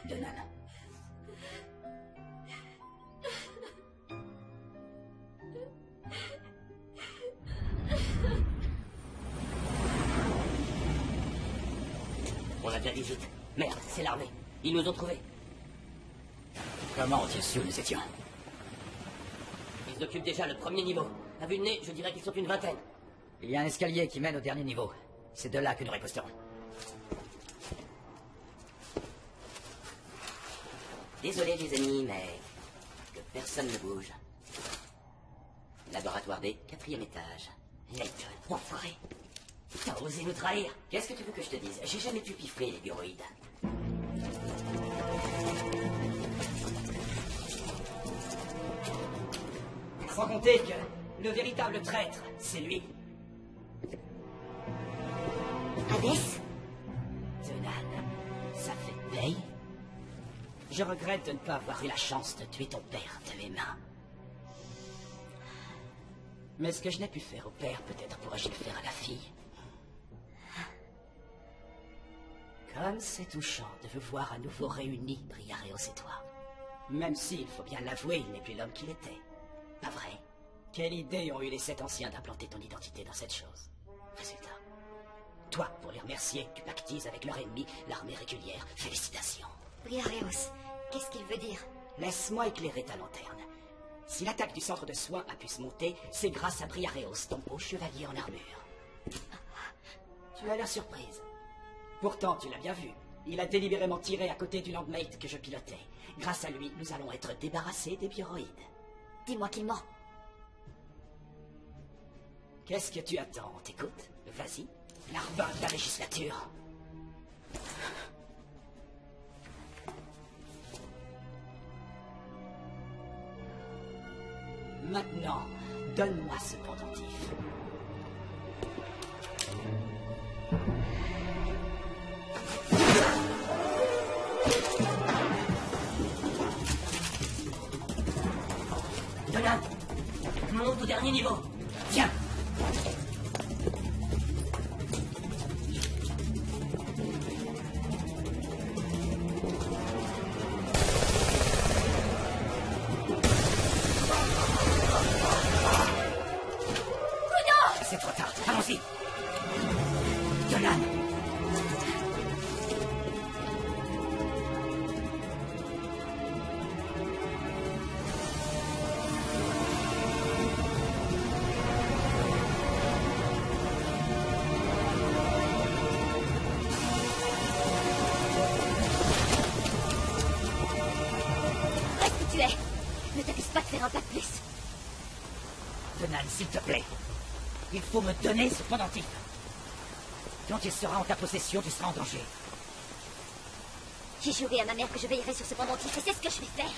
Donan. On a de la visite. Merde, c'est l'armée. Ils nous ont trouvés. Comment ont-ils su où nous étions? Ils occupent déjà le premier niveau. À vue de nez, je dirais qu'ils sont une vingtaine. Il y a un escalier qui mène au dernier niveau. C'est de là que nous riposterons. Désolé les amis, mais que personne ne bouge. Laboratoire D, 4e étage. Layton, enfoiré. T'as osé nous trahir. Qu'est-ce que tu veux que je te dise? J'ai jamais pu piffrer les bureauïdes. Sans compter que le véritable traître, c'est lui. Hadès? Donan, ça fait paye. Je regrette de ne pas avoir eu la chance de tuer ton père de mes mains. Mais ce que je n'ai pu faire au père, peut-être pourrais-je le faire à la fille. Comme c'est touchant de vous voir à nouveau réunis, Briareos et toi. Même si, il faut bien l'avouer, il n'est plus l'homme qu'il était. Pas vrai? Quelle idée ont eu les 7 anciens d'implanter ton identité dans cette chose? Résultat. Toi, pour les remercier, tu pactises avec leur ennemi, l'armée régulière. Félicitations. Briareos, qu'est-ce qu'il veut dire? Laisse-moi éclairer ta lanterne. Si l'attaque du centre de soins a pu se monter, c'est grâce à Briareos, ton beau chevalier en armure. Tu as l'air surprise. Pourtant, tu l'as bien vu. Il a délibérément tiré à côté du landmate que je pilotais. Grâce à lui, nous allons être débarrassés des bioroïdes. Dis-moi qu'il ment. Qu'est-ce que tu attends? On t'écoute? Vas-y. Larbin de la législature. Maintenant, donne-moi ce pendentif. Donan, monte au dernier niveau. Tiens. C'est trop tard. Allons-y. Donan. Reste où tu es. Ne t'abuse pas de faire un pas de plus. Donan, s'il te plaît. Il faut me donner ce pendentif. Quand il sera en ta possession, tu seras en danger. J'ai juré à ma mère que je veillerais sur ce pendentif et c'est ce que je vais faire.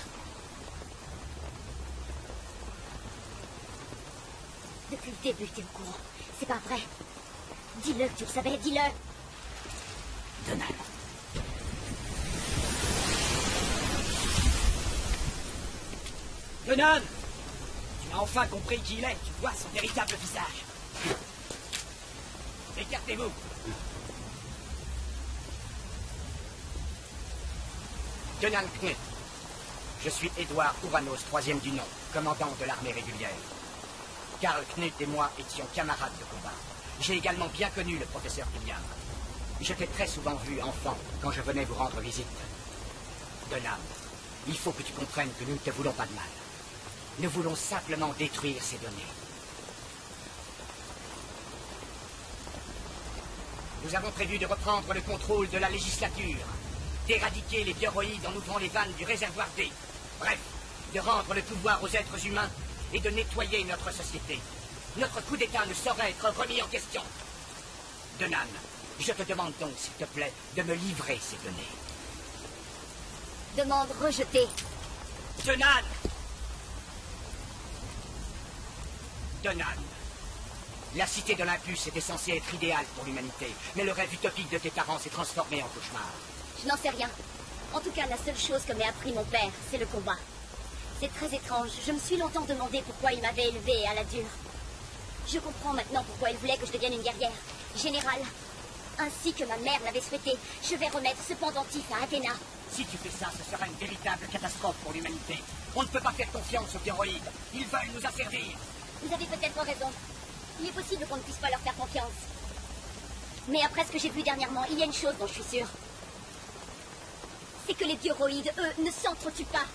Depuis le début, t'es au courant. C'est pas vrai. Dis-le que tu le savais, dis-le. Donan. Donan! Tu as enfin compris qui il est. Tu vois son véritable visage. Écartez-vous. Donan Knut. Je suis Édouard Ouranos, 3e du nom, commandant de l'armée régulière. Karl Knut et moi étions camarades de combat. J'ai également bien connu le professeur William. Je t'ai très souvent vu, enfant, quand je venais vous rendre visite. Donan, il faut que tu comprennes que nous ne te voulons pas de mal. Nous voulons simplement détruire ces données. Nous avons prévu de reprendre le contrôle de la législature, d'éradiquer les bioroïdes en ouvrant les vannes du réservoir D. Bref, de rendre le pouvoir aux êtres humains et de nettoyer notre société. Notre coup d'État ne saurait être remis en question. Donan, je te demande donc, s'il te plaît, de me livrer ces données. Demande rejetée. Donan! Donan. La cité d'Olympus était censée être idéale pour l'humanité, mais le rêve utopique de tes parents s'est transformé en cauchemar. Je n'en sais rien. En tout cas, la seule chose que m'ait appris mon père, c'est le combat. C'est très étrange. Je me suis longtemps demandé pourquoi il m'avait élevée à la dure. Je comprends maintenant pourquoi il voulait que je devienne une guerrière. Générale. Ainsi que ma mère l'avait souhaité, je vais remettre ce pendentif à Athéna. Si tu fais ça, ce sera une véritable catastrophe pour l'humanité. On ne peut pas faire confiance aux bioroïdes. Ils veulent nous asservir. Vous avez peut-être raison. Il est possible qu'on ne puisse pas leur faire confiance. Mais après ce que j'ai vu dernièrement, il y a une chose dont je suis sûre. C'est que les bioroïdes, eux, ne s'entretuent pas.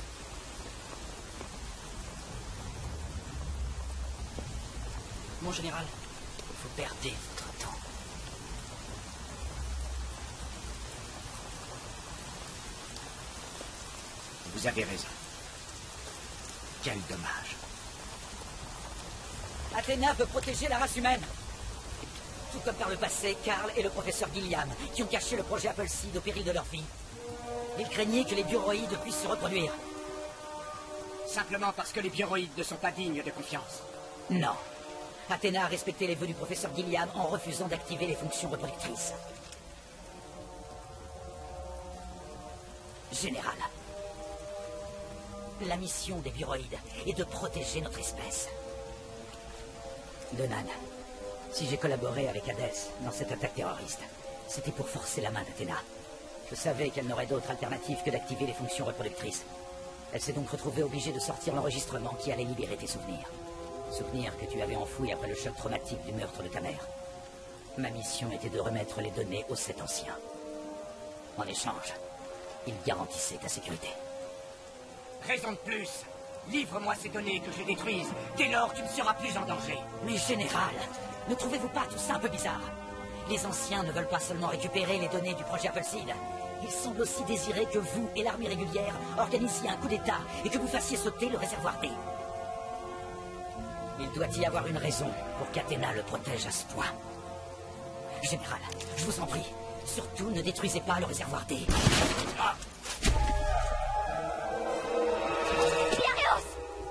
Mon général, vous perdez votre temps. Vous avez raison. Quel dommage. Athéna veut protéger la race humaine. Tout comme par le passé, Karl et le professeur Gilliam, qui ont caché le projet Appleseed au péril de leur vie. Ils craignaient que les bioroïdes puissent se reproduire. Simplement parce que les bioroïdes ne sont pas dignes de confiance. Non. Athéna a respecté les vœux du professeur Gilliam en refusant d'activer les fonctions reproductrices. Général, la mission des bioroïdes est de protéger notre espèce. Donan, si j'ai collaboré avec Hadès dans cette attaque terroriste, c'était pour forcer la main d'Athéna. Je savais qu'elle n'aurait d'autre alternative que d'activer les fonctions reproductrices. Elle s'est donc retrouvée obligée de sortir l'enregistrement qui allait libérer tes souvenirs. Souvenirs que tu avais enfouis après le choc traumatique du meurtre de ta mère. Ma mission était de remettre les données aux 7 anciens. En échange, ils garantissaient ta sécurité. Raison de plus. Livre-moi ces données que je détruise. Dès lors, tu ne seras plus en danger. Mais général, ne trouvez-vous pas tout ça un peu bizarre? Les anciens ne veulent pas seulement récupérer les données du projet Appleseed. Ils semblent aussi désirer que vous et l'armée régulière organisiez un coup d'État et que vous fassiez sauter le réservoir D. Il doit y avoir une raison pour qu'Athéna le protège à ce point. Général, je vous en prie, surtout ne détruisez pas le réservoir D. Ah.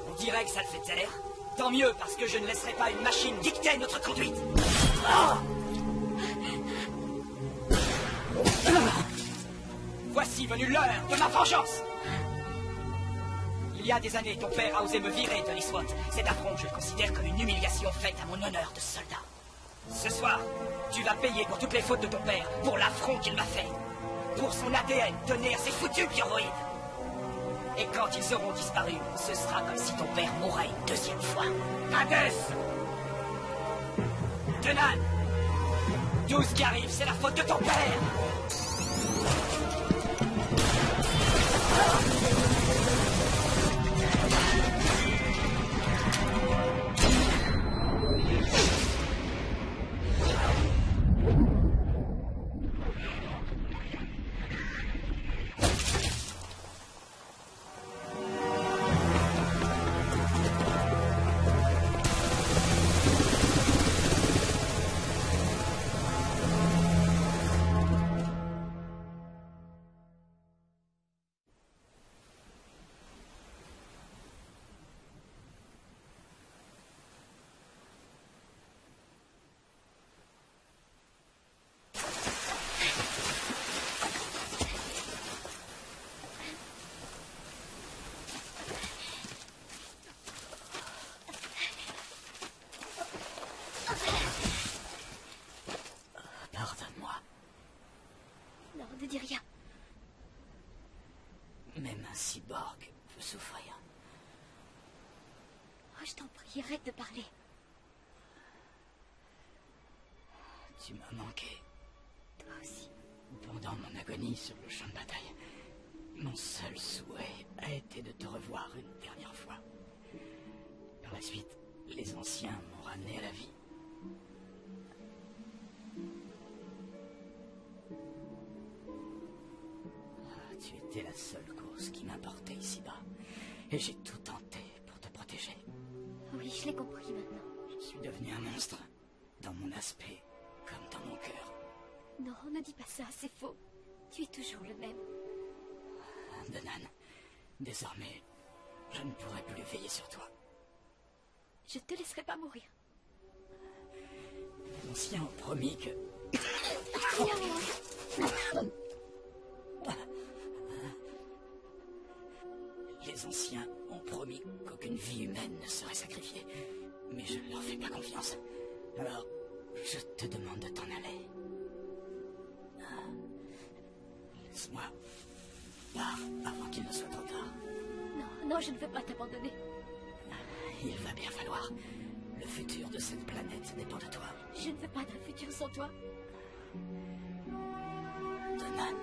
On dirait que ça le fait taire. Tant mieux, parce que je ne laisserai pas une machine dicter notre conduite. Voici venue l'heure de ma vengeance. Il y a des années, ton père a osé me virer de l'ISWAT. Cet affront, je le considère comme une humiliation faite à mon honneur de soldat. Ce soir, tu vas payer pour toutes les fautes de ton père, pour l'affront qu'il m'a fait, pour son ADN donné à ces foutus bioroïdes. Et quand ils auront disparu, ce sera comme si ton père mourait une deuxième fois. Hadès! Donan! Tout ce qui arrive, c'est la faute de ton père! Pardonne-moi. Non, ne dis rien. Même un cyborg peut souffrir. Oh, je t'en prie, arrête de parler. Tu m'as manqué. Toi aussi. Pendant mon agonie sur le champ de bataille, mon seul souhait a été de te revoir une dernière fois. Par la suite, les anciens m'ont ramené à la vie. Tu étais la seule cause qui m'importait ici-bas. Et j'ai tout tenté pour te protéger. Oui, je l'ai compris maintenant. Je suis devenu un monstre. Dans mon aspect, comme dans mon cœur. Non, ne dis pas ça, c'est faux. Tu es toujours le même. Donan, désormais, je ne pourrai plus veiller sur toi. Je ne te laisserai pas mourir. Les anciens ont promis que... Les anciens ont promis qu'aucune vie humaine ne serait sacrifiée. Mais je ne leur fais pas confiance. Alors, je te demande de t'en aller. Laisse-moi. Pars avant qu'il ne soit trop tard. Non, non, je ne veux pas t'abandonner. Il va bien falloir. Le futur de cette planète dépend de toi. Je ne veux pas d'un futur sans toi. Donan,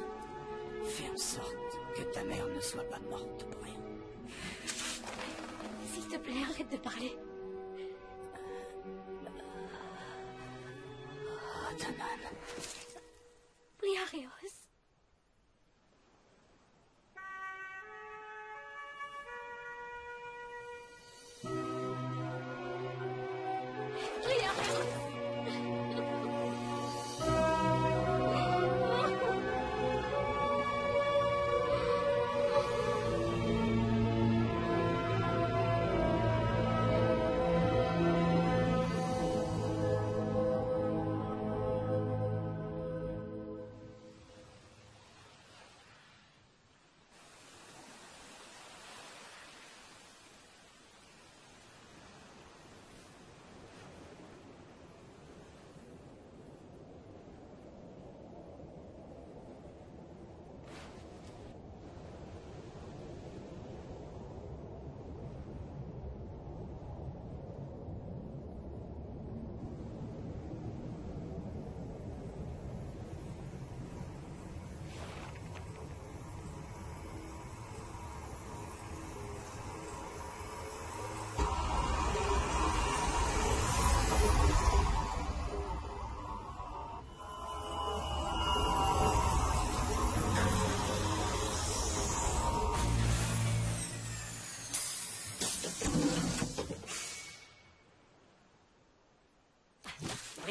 fais en sorte que ta mère ne soit pas morte pour rien. S'il te plaît, arrête de parler. Oh, Donan. Briareos.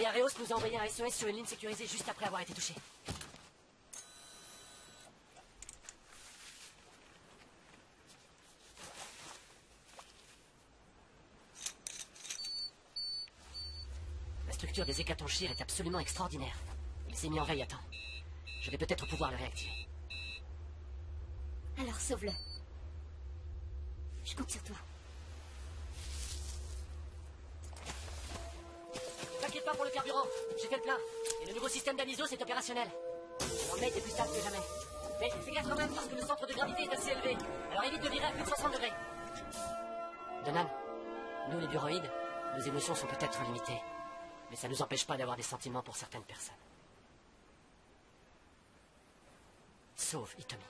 Areos nous a envoyé un SOS sur une ligne sécurisée juste après avoir été touché. La structure des hécatonchires est absolument extraordinaire. Il s'est mis en veille à temps. Je vais peut-être pouvoir le réactiver. Alors sauve-le. Je compte sur toi. T'inquiète pas pour le carburant, j'ai fait le plein. Et le nouveau système d'Anisos est opérationnel. Le mec est plus stable que jamais. Mais fais gaffe quand même parce que le centre de gravité est assez élevé. Alors évite de virer à plus de 60 degrés. Donan, nous les bureauides, nos émotions sont peut-être limitées. Mais ça nous empêche pas d'avoir des sentiments pour certaines personnes. Sauf Hitomi.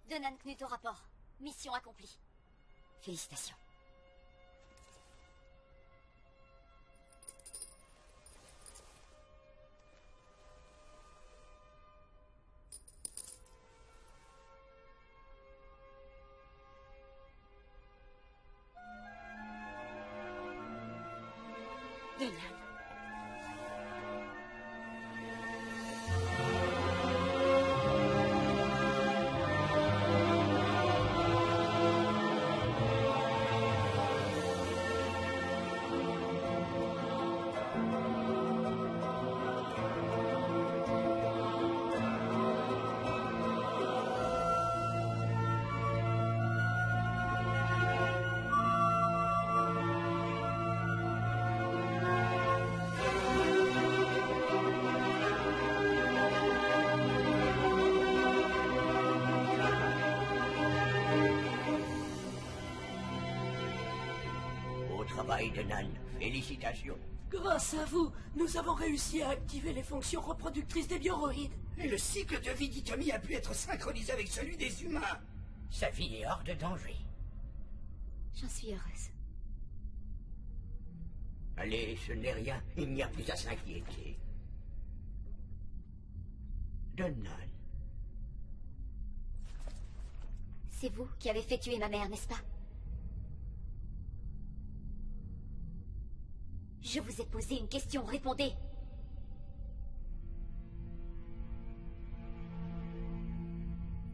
Donan Knut au rapport. Mission accomplie. Félicitations. Donan. Travail de Nan. Félicitations. Grâce à vous, nous avons réussi à activer les fonctions reproductrices des bioroïdes. Et le cycle de vie d'Hitomi a pu être synchronisé avec celui des humains. Sa vie est hors de danger. J'en suis heureuse. Allez, ce n'est rien. Il n'y a plus à s'inquiéter. Donan. C'est vous qui avez fait tuer ma mère, n'est-ce pas? Je vous ai posé une question, répondez.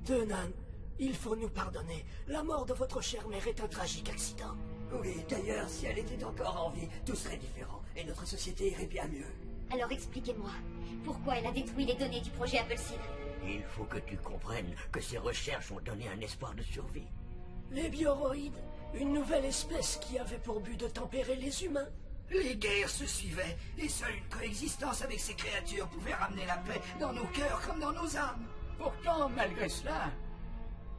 Donan, il faut nous pardonner. La mort de votre chère mère est un tragique accident. Oui, d'ailleurs, si elle était encore en vie, tout serait différent et notre société irait bien mieux. Alors expliquez-moi, pourquoi elle a détruit les données du projet Apple Seed? Il faut que tu comprennes que ces recherches ont donné un espoir de survie. Les bioroïdes, une nouvelle espèce qui avait pour but de tempérer les humains. Les guerres se suivaient, et seule une coexistence avec ces créatures pouvait ramener la paix dans nos cœurs comme dans nos âmes. Pourtant, malgré cela,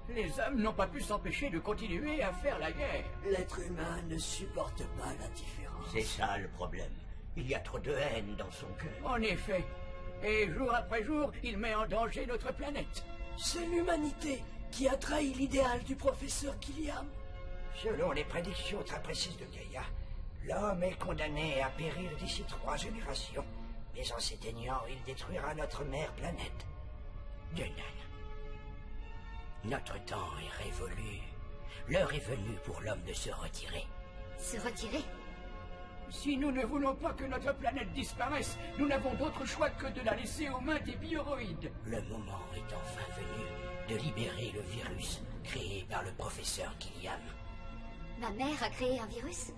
les hommes n'ont pas pu s'empêcher de continuer à faire la guerre. L'être humain ne supporte pas l'indifférence. C'est ça le problème. Il y a trop de haine dans son cœur. En effet. Et jour après jour, il met en danger notre planète. C'est l'humanité qui a trahi l'idéal du professeur Gilliam. Selon les prédictions très précises de Gaïa, l'homme est condamné à périr d'ici 3 générations. Mais en s'éteignant, il détruira notre mère planète. Donan, notre temps est révolu. L'heure est venue pour l'homme de se retirer. Se retirer? Si nous ne voulons pas que notre planète disparaisse, nous n'avons d'autre choix que de la laisser aux mains des bioroïdes. Le moment est enfin venu de libérer le virus créé par le professeur Gilliam. Ma mère a créé un virus?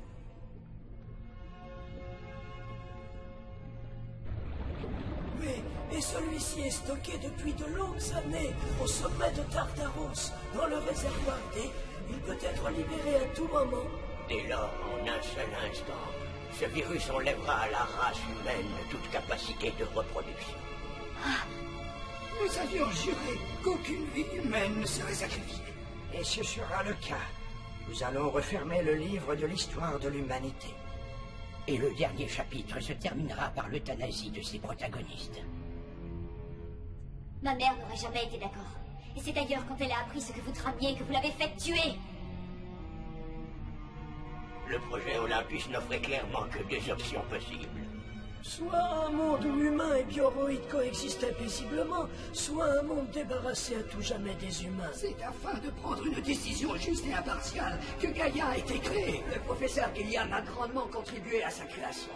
Oui, et celui-ci est stocké depuis de longues années au sommet de Tartaros, dans le réservoir D. Il peut être libéré à tout moment. Dès lors, en un seul instant, ce virus enlèvera à la race humaine toute capacité de reproduction. Ah, Nous avions juré qu'aucune vie humaine ne serait sacrifiée. Et ce sera le cas. Nous allons refermer le livre de l'histoire de l'humanité. Et le dernier chapitre se terminera par l'euthanasie de ses protagonistes. Ma mère n'aurait jamais été d'accord. Et c'est d'ailleurs quand elle a appris ce que vous tramiez que vous l'avez fait tuer. Le projet Olympus n'offrait clairement que deux options possibles. Soit un monde où humains et bioroïdes coexistaient paisiblement, soit un monde débarrassé à tout jamais des humains. C'est afin de prendre une décision juste et impartiale que Gaïa a été créée. Le professeur Gilliam a grandement contribué à sa création.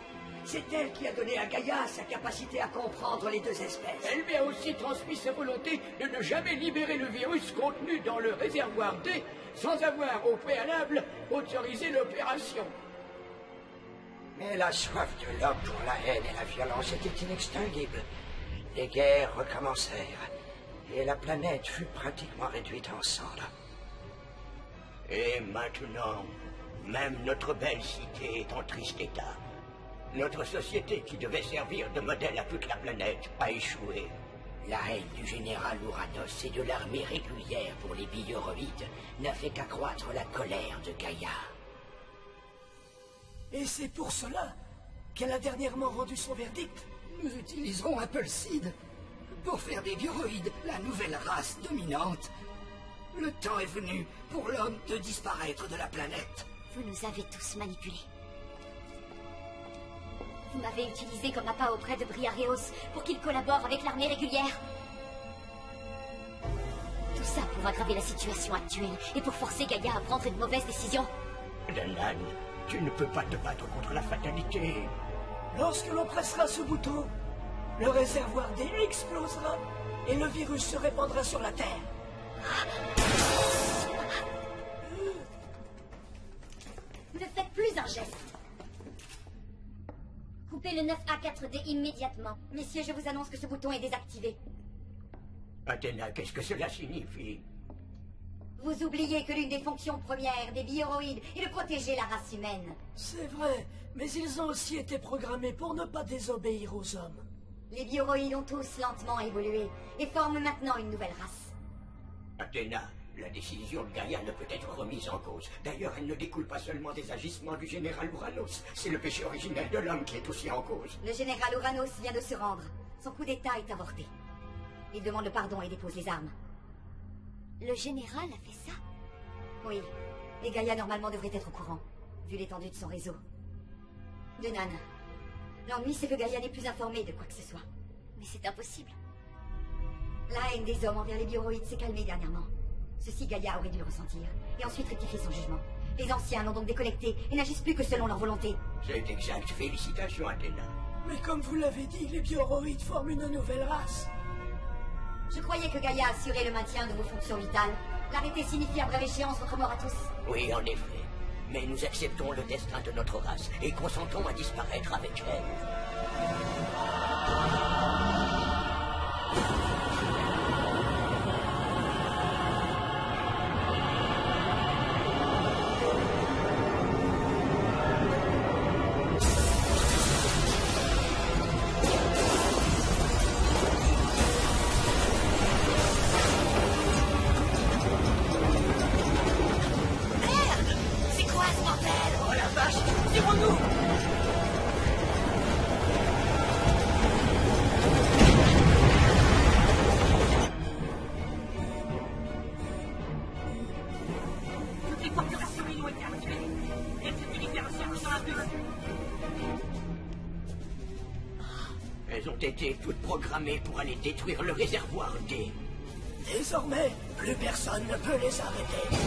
C'est elle qui a donné à Gaïa sa capacité à comprendre les deux espèces. Elle lui a aussi transmis sa volonté de ne jamais libérer le virus contenu dans le réservoir D sans avoir au préalable autorisé l'opération. Mais la soif de l'homme pour la haine et la violence était inextinguible. Les guerres recommencèrent, et la planète fut pratiquement réduite en cendres. Et maintenant, même notre belle cité est en triste état. Notre société, qui devait servir de modèle à toute la planète, a échoué. La haine du général Uranos et de l'armée régulière pour les bioroïdes n'a fait qu'accroître la colère de Gaïa. Et c'est pour cela qu'elle a dernièrement rendu son verdict. Nous utiliserons Apple Seed pour faire des bioroïdes la nouvelle race dominante. Le temps est venu pour l'homme de disparaître de la planète. Vous nous avez tous manipulés. Vous m'avez utilisé comme appât auprès de Briareos pour qu'il collabore avec l'armée régulière. Tout ça pour aggraver la situation actuelle et pour forcer Gaïa à prendre une mauvaise décision. Danan, tu ne peux pas te battre contre la fatalité. Lorsque l'on pressera ce bouton, le réservoir D explosera et le virus se répandra sur la Terre. Ne faites plus un geste. Coupez le 9A4D immédiatement. Messieurs, je vous annonce que ce bouton est désactivé. Athéna, qu'est-ce que cela signifie? Vous oubliez que l'une des fonctions premières des bioroïdes est de protéger la race humaine. C'est vrai, mais ils ont aussi été programmés pour ne pas désobéir aux hommes. Les bioroïdes ont tous lentement évolué et forment maintenant une nouvelle race. Athéna, la décision de Gaïa ne peut être remise en cause. D'ailleurs, elle ne découle pas seulement des agissements du général Uranos. C'est le péché originel de l'homme qui est aussi en cause. Le général Uranos vient de se rendre. Son coup d'état est avorté. Il demande le pardon et dépose les armes. Le général a fait ça? Oui. Et Gaïa normalement devrait être au courant, vu l'étendue de son réseau. Danan, l'ennui c'est que Gaïa n'est plus informée de quoi que ce soit. Mais c'est impossible. La haine des hommes envers les bioroïdes s'est calmée dernièrement. Ceci, Gaïa aurait dû le ressentir, et ensuite rectifier son jugement. Les anciens l'ont donc déconnecté et n'agissent plus que selon leur volonté. C'est exact. Félicitations, Athéna. Mais comme vous l'avez dit, les bioroïdes forment une nouvelle race. Je croyais que Gaïa assurait le maintien de vos fonctions vitales. L'arrêter signifie à brève échéance votre mort à tous. Oui, en effet. Mais nous acceptons le destin de notre race et consentons à disparaître avec elle. Elles ont été toutes programmées pour aller détruire le réservoir D. Désormais, plus personne ne peut les arrêter.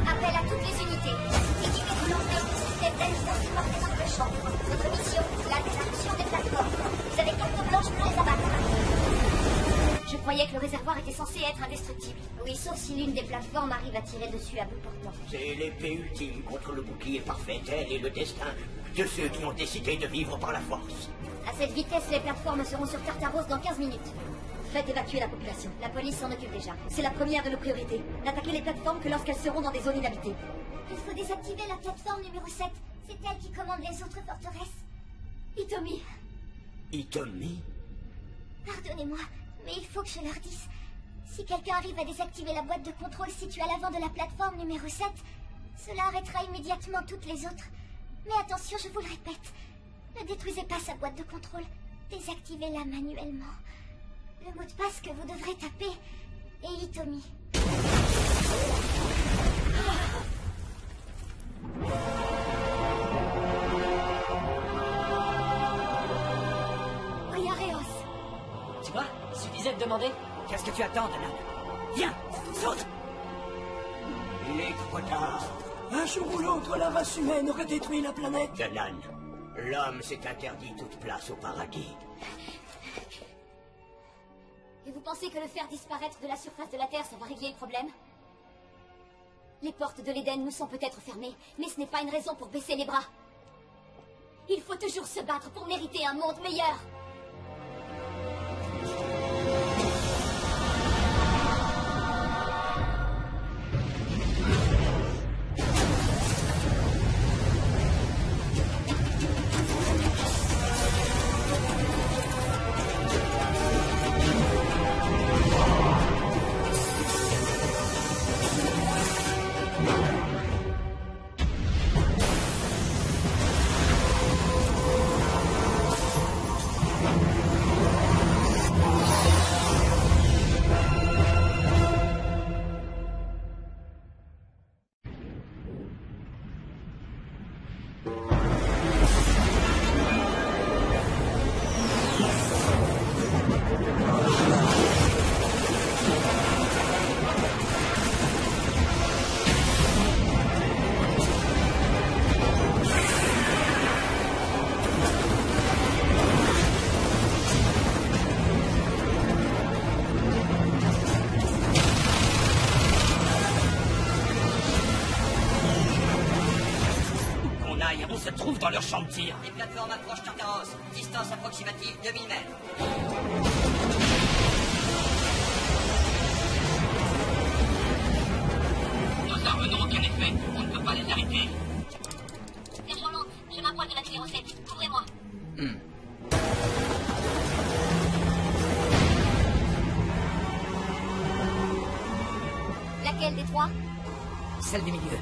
Appel à toutes les unités. Équipez-vous l'entrée du système d'habitation présent dans le champ. Votre mission, la destruction des plateformes. Vous avez carte blanche pour les abattre. Je croyais que le réservoir était censé être indestructible. Oui, sauf si l'une des plateformes arrive à tirer dessus à bout portant. C'est l'épée ultime contre le bouclier parfait, elle et le destin de ceux qui ont décidé de vivre par la force. À cette vitesse, les plateformes seront sur Tartaros dans 15 minutes. Faites évacuer la population. La police s'en occupe déjà. C'est la première de nos priorités. N'attaquez les plateformes que lorsqu'elles seront dans des zones inhabitées. Il faut désactiver la plateforme numéro 7. C'est elle qui commande les autres forteresses. Hitomi. Hitomi? Pardonnez-moi, mais il faut que je leur dise. Si quelqu'un arrive à désactiver la boîte de contrôle située à l'avant de la plateforme numéro 7, cela arrêtera immédiatement toutes les autres. Mais attention, je vous le répète. Ne détruisez pas sa boîte de contrôle. Désactivez-la manuellement. Le mot de passe que vous devrez taper est Hitomi. Briareos. Tu vois, suffisait de demander. Qu'est-ce que tu attends, Danan? Viens, saute! Il est trop tard. Un jour ou l'autre, la race humaine aurait détruit la planète. Danan, l'homme s'est interdit toute place au paradis. Et vous pensez que le faire disparaître de la surface de la Terre, ça va régler le problème? Les portes de l'Éden nous sont peut-être fermées, mais ce n'est pas une raison pour baisser les bras. Il faut toujours se battre pour mériter un monde meilleur. On se trouve dans leur champ de tir. Les plateformes approchent Tartaros. Distance approximative 2000 mètres. Nos armes n'ont aucun effet. On ne peut pas les arrêter. Sergent Long, je m'approche de la numéro 7. Couvrez-moi. Laquelle des trois? Celle du milieu.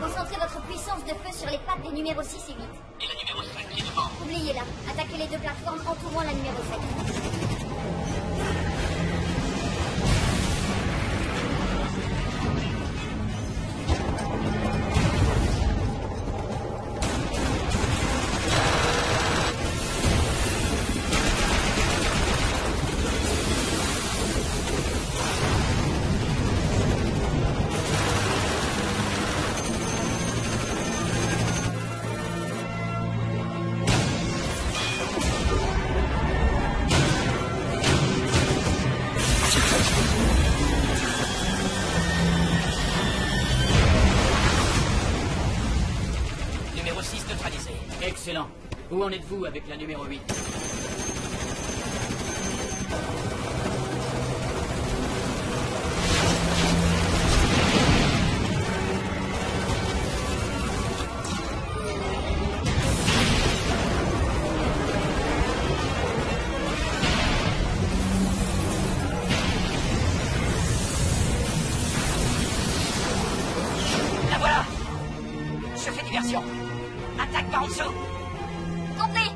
Concentrez votre puissance de feu sur les pattes des numéros 6 et 8. Et la numéro 5 qui est devant. Oubliez-la. Attaquez les deux plateformes entourant la numéro 7. Numéro 6 neutralisé. Excellent. Où en êtes-vous avec la numéro 8? La voilà! Je fais diversion. Attaque par en dessous. Compris.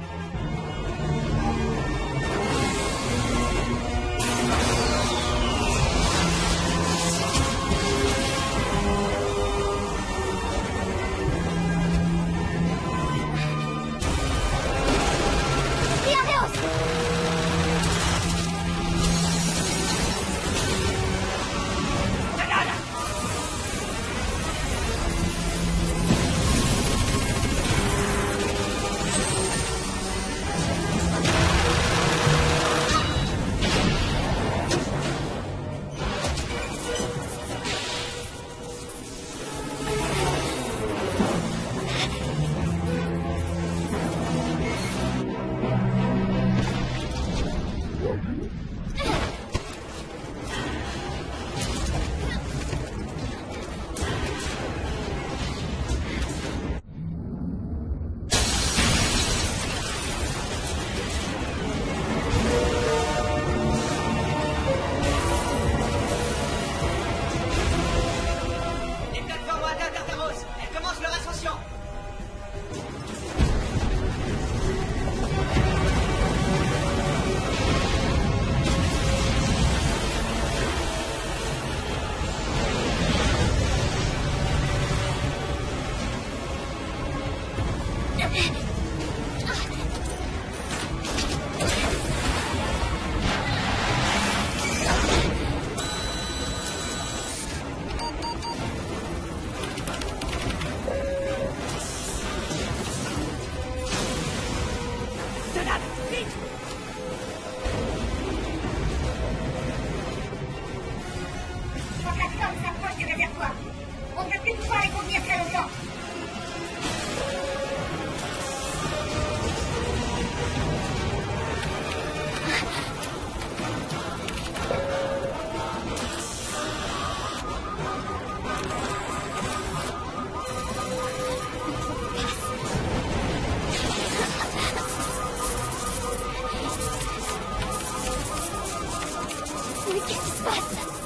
se passe?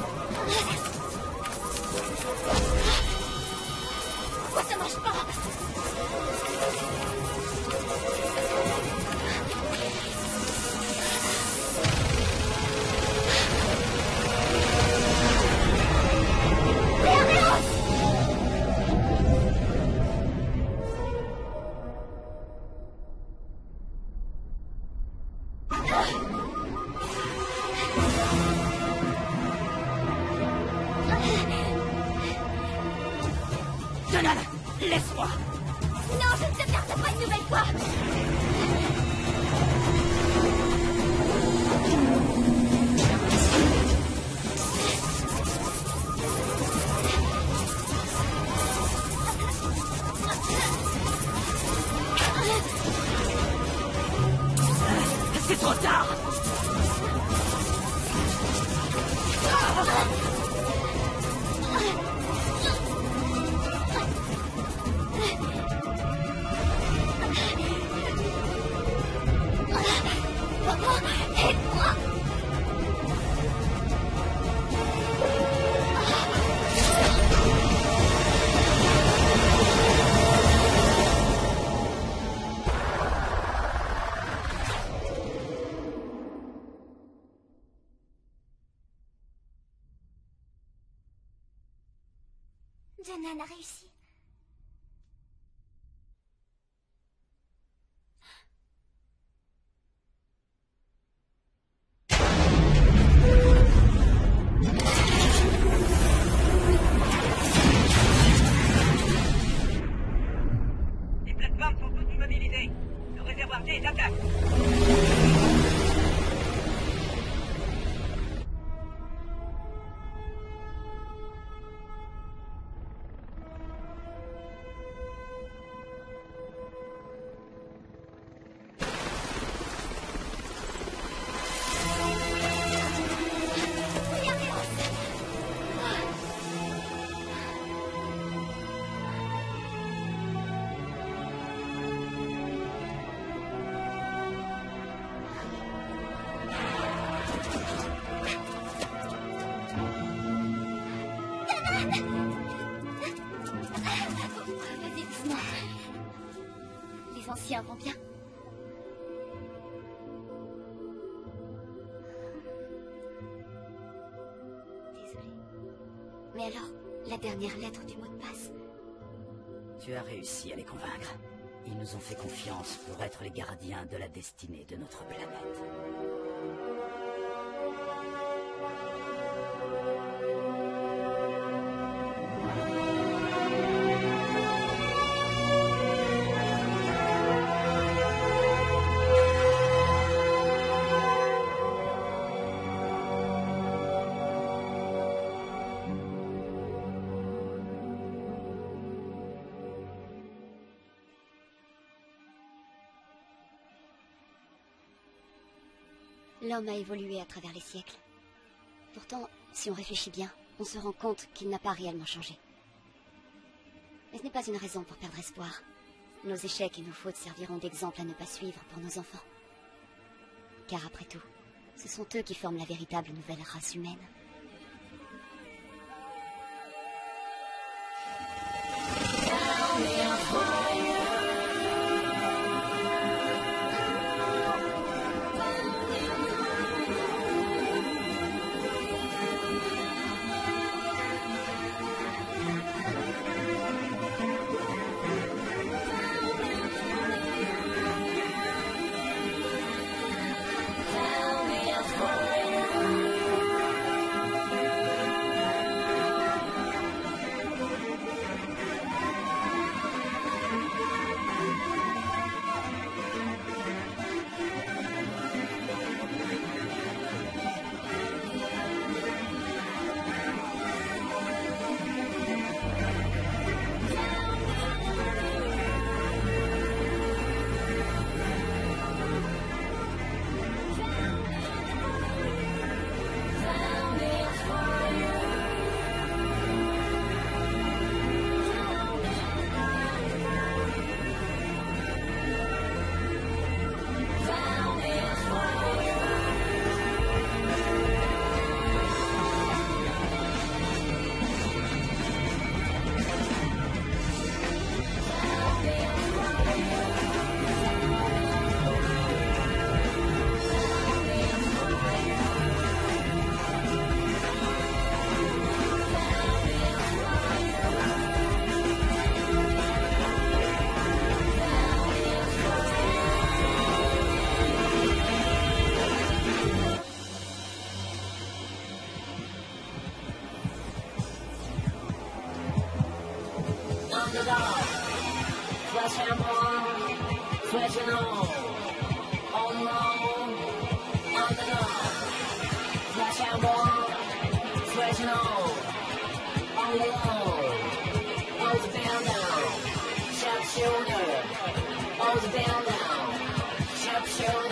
Pourquoi ça marche pas? Donald, laisse-moi. Non, je ne te garde pas une nouvelle fois. C'est trop tard. Jonan a réussi. Les plateformes sont toutes immobilisées. Le réservoir D est intact. Vas-y, doucement. Les anciens vont bien. Désolée. Mais alors, la dernière lettre du mot de passe? Tu as réussi à les convaincre. Ils nous ont fait confiance pour être les gardiens de la destinée de notre planète. L'homme a évolué à travers les siècles. Pourtant, si on réfléchit bien, on se rend compte qu'il n'a pas réellement changé. Mais ce n'est pas une raison pour perdre espoir. Nos échecs et nos fautes serviront d'exemple à ne pas suivre pour nos enfants. Car après tout, ce sont eux qui forment la véritable nouvelle race humaine. Sharpshooter, hold it down now. Sharpshooter.